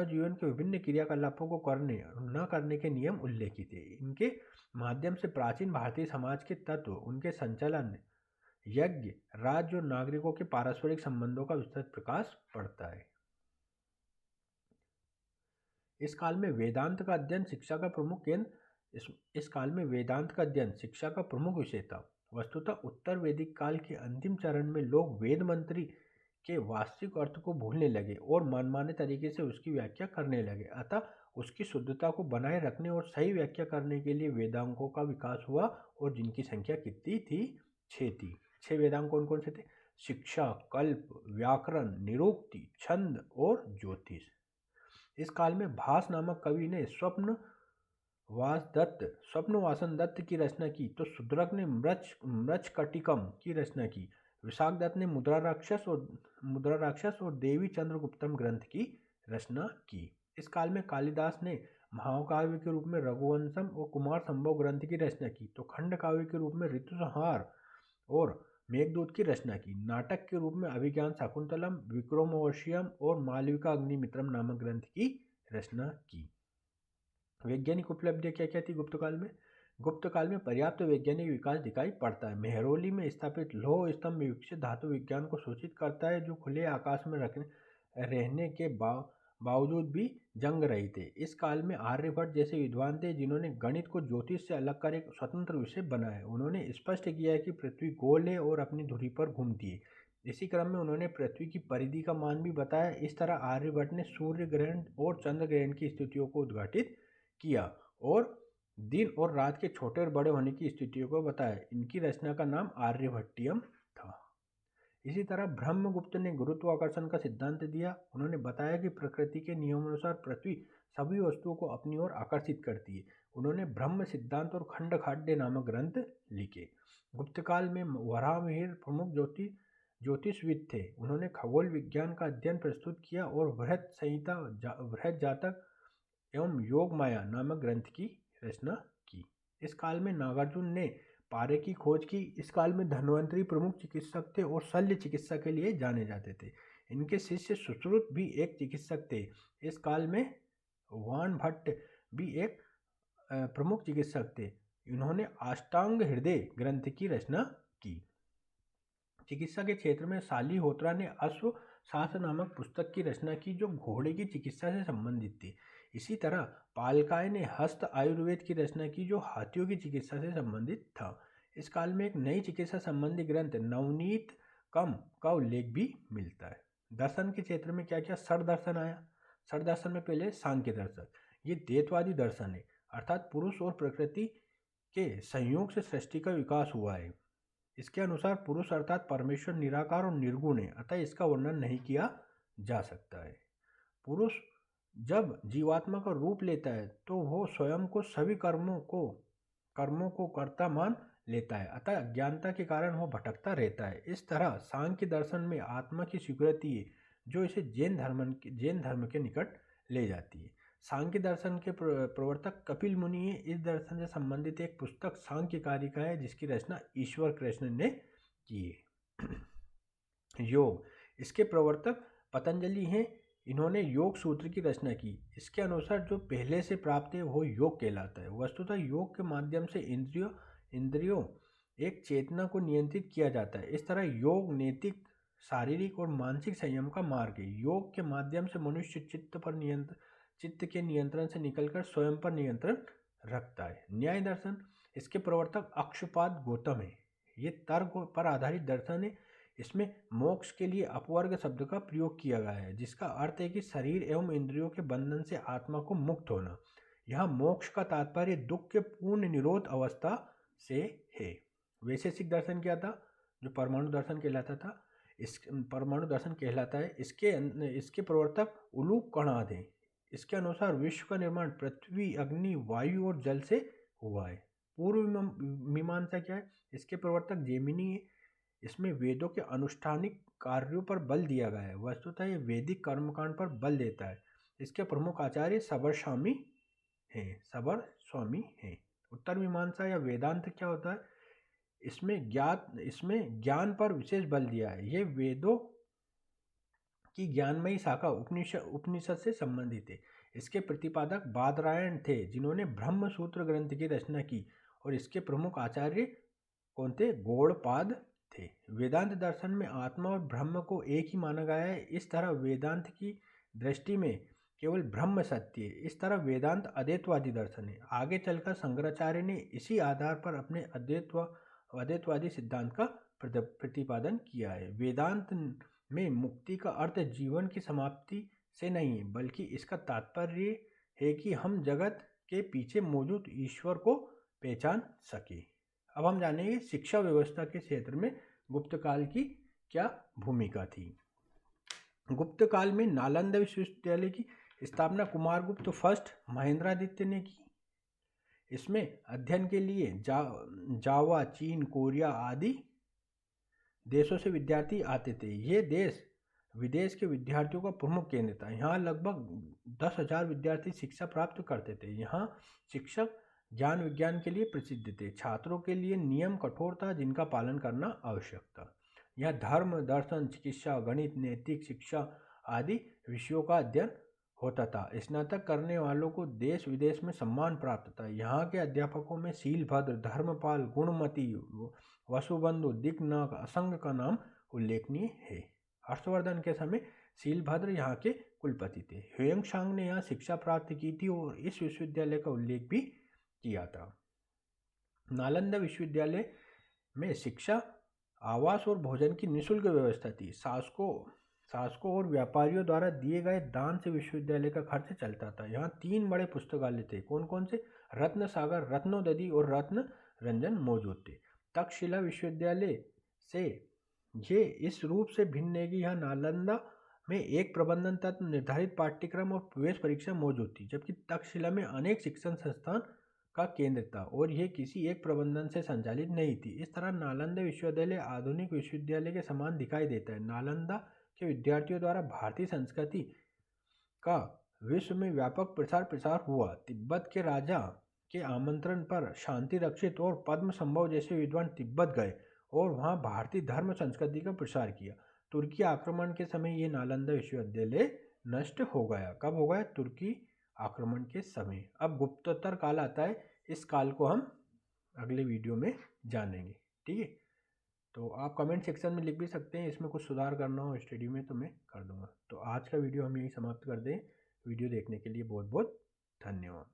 जीवन के विभिन्न क्रियाकलापों को करने और न करने के नियम उल्लेखित है। इनके माध्यम से प्राचीन भारतीय समाज के तत्व, उनके संचालन, यज्ञ, राज्य और नागरिकों के पारस्परिक संबंधों का विस्तृत प्रकाश पड़ता है। इस काल में वेदांत का अध्ययन शिक्षा का प्रमुख केंद्र इस काल में वेदांत का अध्ययन शिक्षा का प्रमुख विषय था। वस्तुतः उत्तर वैदिक काल के अंतिम चरण में लोग वेद मंत्री के वास्तविक अर्थ को भूलने लगे और मनमाने तरीके से उसकी व्याख्या करने लगे। अतः उसकी शुद्धता को बनाए रखने और सही व्याख्या करने के लिए वेदांगों का विकास हुआ, और जिनकी संख्या कितनी थी, 6 थी। 6 वेदांग कौन कौन से थे, शिक्षा, कल्प, व्याकरण, निरुक्ति, छंद और ज्योतिष। इस काल में भास नामक कवि ने स्वप्नवासन दत्त की रचना की, तो शूद्रक ने मृच्छकटिकम की रचना की। विशाख दत्त ने मुद्रा राक्षस और देवी चंद्रगुप्तम ग्रंथ की रचना की। इस काल में कालिदास ने महाकाव्य के रूप में रघुवंशम और कुमार संभव ग्रंथ की रचना की, तो खंड काव्य के रूप में ऋतुसंहार और मेघदूत की रचना की। नाटक के रूप में अभिज्ञान शाकुंतलम, विक्रमोर्वशीयम और मालविका अग्निमित्रम नामक ग्रंथ की रचना की। वैज्ञानिक उपलब्धियां क्या क्या थी गुप्त काल में। गुप्त काल में पर्याप्त वैज्ञानिक विकास दिखाई पड़ता है। मेहरौली में स्थापित लौह स्तंभ विकसित धातु विज्ञान को सूचित करता है, जो खुले आकाश में रहने के बावजूद भी जंग रहे थे। इस काल में आर्यभट्ट जैसे विद्वान थे, जिन्होंने गणित को ज्योतिष से अलग कर एक स्वतंत्र विषय बनाया। उन्होंने स्पष्ट किया है कि पृथ्वी गोल है और अपनी धुरी पर घूमती है। इसी क्रम में उन्होंने पृथ्वी की परिधि का मान भी बताया। इस तरह आर्यभट्ट ने सूर्य ग्रहण और चंद्र ग्रहण की स्थितियों को उद्घाटित किया और दिन और रात के छोटे और बड़े होने की स्थितियों को बताया। इनकी रचना का नाम आर्यभट्टियम था। इसी तरह ब्रह्मगुप्त ने गुरुत्वाकर्षण का सिद्धांत दिया। उन्होंने बताया कि प्रकृति के नियमानुसार पृथ्वी सभी वस्तुओं को अपनी ओर आकर्षित करती है। उन्होंने ब्रह्म सिद्धांत और खंडखाड्य नामक ग्रंथ लिखे। गुप्त काल में वराहमिहिर प्रमुख ज्योतिषविद थे। उन्होंने खगोल विज्ञान का अध्ययन प्रस्तुत किया और बृहत संहिता, बृहत जातक एवं योग माया नामक ग्रंथ की रचना की। इस काल में नागार्जुन ने पारे की खोज की। इस काल में धन्वंतरी प्रमुख चिकित्सक थे और शल्य चिकित्सा के लिए जाने जाते थे। इनके शिष्य सुश्रुत भी एक चिकित्सक थे। इस काल में वान भट्ट भी एक प्रमुख चिकित्सक थे। इन्होंने अष्टांग हृदय ग्रंथ की रचना की। चिकित्सा के क्षेत्र में शालिहोत्रा ने अश्व शास्त्र नामक पुस्तक की रचना की, जो घोड़े की चिकित्सा से संबंधित थी। इसी तरह पालकाय ने हस्त आयुर्वेद की रचना की, जो हाथियों की चिकित्सा से संबंधित था। इस काल में एक नई चिकित्सा संबंधी ग्रंथ नवनीत कम का उल्लेख भी मिलता है। दर्शन के क्षेत्र में क्या क्या षड दर्शन आया। षड दर्शन में पहले सांख्य दर्शन, ये द्वैतवादी दर्शन है, अर्थात पुरुष और प्रकृति के संयोग से सृष्टि का विकास हुआ है। इसके अनुसार पुरुष अर्थात परमेश्वर निराकार और निर्गुण है, अतः इसका वर्णन नहीं किया जा सकता है। पुरुष जब जीवात्मा का रूप लेता है तो वो स्वयं को सभी कर्मों को कर्ता मान लेता है, अतः अज्ञानता के कारण वो भटकता रहता है। इस तरह सांख्य दर्शन में आत्मा की स्वीकृति है, जो इसे जैन धर्म के निकट ले जाती है। सांख्य दर्शन के प्रवर्तक कपिल मुनि है। इस दर्शन से संबंधित एक पुस्तक सांख्य कारिका है, जिसकी रचना ईश्वर कृष्ण ने की है। योग, इसके प्रवर्तक पतंजलि हैं। इन्होंने योग सूत्र की रचना की। इसके अनुसार जो पहले से प्राप्त है वो योग कहलाता है। वस्तुतः योग के माध्यम से इंद्रियों एक चेतना को नियंत्रित किया जाता है। इस तरह योग नैतिक, शारीरिक और मानसिक संयम का मार्ग है। योग के माध्यम से मनुष्य चित्त के नियंत्रण से निकलकर स्वयं पर नियंत्रण रखता है। न्याय दर्शन, इसके प्रवर्तक अक्षुपाद गौतम है। ये तर्क पर आधारित दर्शन है। इसमें मोक्ष के लिए अपवर्ग शब्द का प्रयोग किया गया है, जिसका अर्थ है कि शरीर एवं इंद्रियों के बंधन से आत्मा को मुक्त होना। यहाँ मोक्ष का तात्पर्य दुख के पूर्ण निरोध अवस्था से है। वैशेषिक दर्शन क्या था, जो परमाणु दर्शन कहलाता था, परमाणु दर्शन कहलाता है। इसके प्रवर्तक उलूक कणाद हैं। इसके अनुसार विश्व का निर्माण पृथ्वी, अग्नि, वायु और जल से हुआ है। पूर्व मीमांसा क्या है, इसके प्रवर्तक जैमिनी है। इसमें वेदों के अनुष्ठानिक कार्यों पर बल दिया गया है। वस्तुतः ये वैदिक कर्मकांड पर बल देता है। इसके प्रमुख आचार्य सबर स्वामी हैं। उत्तर मीमांसा या वेदांत क्या होता है, इसमें ज्ञान पर विशेष बल दिया है। ये वेदों की ज्ञानमयी शाखा उपनिषद से संबंधित है। इसके प्रतिपादक बादरायण थे, जिन्होंने ब्रह्म सूत्र ग्रंथ की रचना की, और इसके प्रमुख आचार्य कौन थे, गौड़पाद थे। वेदांत दर्शन में आत्मा और ब्रह्म को एक ही माना गया है। इस तरह वेदांत की दृष्टि में केवल ब्रह्म सत्य है। इस तरह वेदांत अद्वैतवादी दर्शन है। आगे चलकर शंकराचार्य ने इसी आधार पर अपने अद्वैतवादी सिद्धांत का प्रतिपादन किया है। वेदांत में मुक्ति का अर्थ जीवन की समाप्ति से नहीं है, बल्कि इसका तात्पर्य है कि हम जगत के पीछे मौजूद ईश्वर को पहचान सके। अब हम जानेंगे शिक्षा व्यवस्था के क्षेत्र में गुप्त काल की क्या भूमिका थी। गुप्त काल में नालंदा विश्वविद्यालय की स्थापना कुमारगुप्त फर्स्ट महेंद्रादित्य ने की। इसमें अध्ययन के लिए जावा, चीन, कोरिया आदि देशों से विद्यार्थी आते थे। ये देश विदेश के विद्यार्थियों का प्रमुख केंद्र था। यहाँ लगभग 10,000 विद्यार्थी शिक्षा प्राप्त करते थे। यहाँ शिक्षक ज्ञान विज्ञान के लिए प्रसिद्ध थे। छात्रों के लिए नियम कठोर था, जिनका पालन करना आवश्यक था। यह धर्म, दर्शन, चिकित्सा, गणित, नैतिक शिक्षा आदि विषयों का अध्ययन होता था। स्नातक करने वालों को देश विदेश में सम्मान प्राप्त था। यहाँ के अध्यापकों में शीलभद्र, धर्मपाल, गुणमती, वसुबंधु, दिक्नाग, असंग का नाम उल्लेखनीय है। हर्षवर्धन के समय शीलभद्र यहाँ के कुलपति थे। ह्वेंसांग ने यहाँ शिक्षा प्राप्त की थी और इस विश्वविद्यालय का उल्लेख भी किया था। नालंदा विश्वविद्यालय में शिक्षा, आवास और भोजन की निःशुल्क व्यवस्था थी। शासकों और व्यापारियों द्वारा दिए गए दान से विश्वविद्यालय का खर्च चलता था। यहाँ 3 बड़े पुस्तकालय थे। कौन कौन से, रत्न सागर, रत्नोदधि और रत्न रंजन मौजूद थे। तक्षशिला विश्वविद्यालय से ये इस रूप से भिन्न है कि यहाँ नालंदा में एक प्रबंधन तत्व, निर्धारित पाठ्यक्रम और प्रवेश परीक्षा मौजूद थी, जबकि तक्षशिला में अनेक शिक्षण संस्थान का केंद्र था और यह किसी एक प्रबंधन से संचालित नहीं थी। इस तरह नालंदा विश्वविद्यालय आधुनिक विश्वविद्यालय के समान दिखाई देता है। नालंदा के विद्यार्थियों द्वारा भारतीय संस्कृति का विश्व में व्यापक प्रसार हुआ। तिब्बत के राजा के आमंत्रण पर शांति रक्षित और पद्म संभव जैसे विद्वान तिब्बत गए और वहां भारतीय धर्म संस्कृति का प्रसार किया। तुर्की आक्रमण के समय ये नालंदा विश्वविद्यालय नष्ट हो गया। कब हो गया? तुर्की आक्रमण के समय। अब गुप्तोत्तर काल आता है। इस काल को हम अगले वीडियो में जानेंगे। ठीक है, तो आप कमेंट सेक्शन में लिख भी सकते हैं, इसमें कुछ सुधार करना हो स्टडी में तो मैं कर दूंगा। तो आज का वीडियो हम यही समाप्त कर दें। वीडियो देखने के लिए बहुत बहुत धन्यवाद।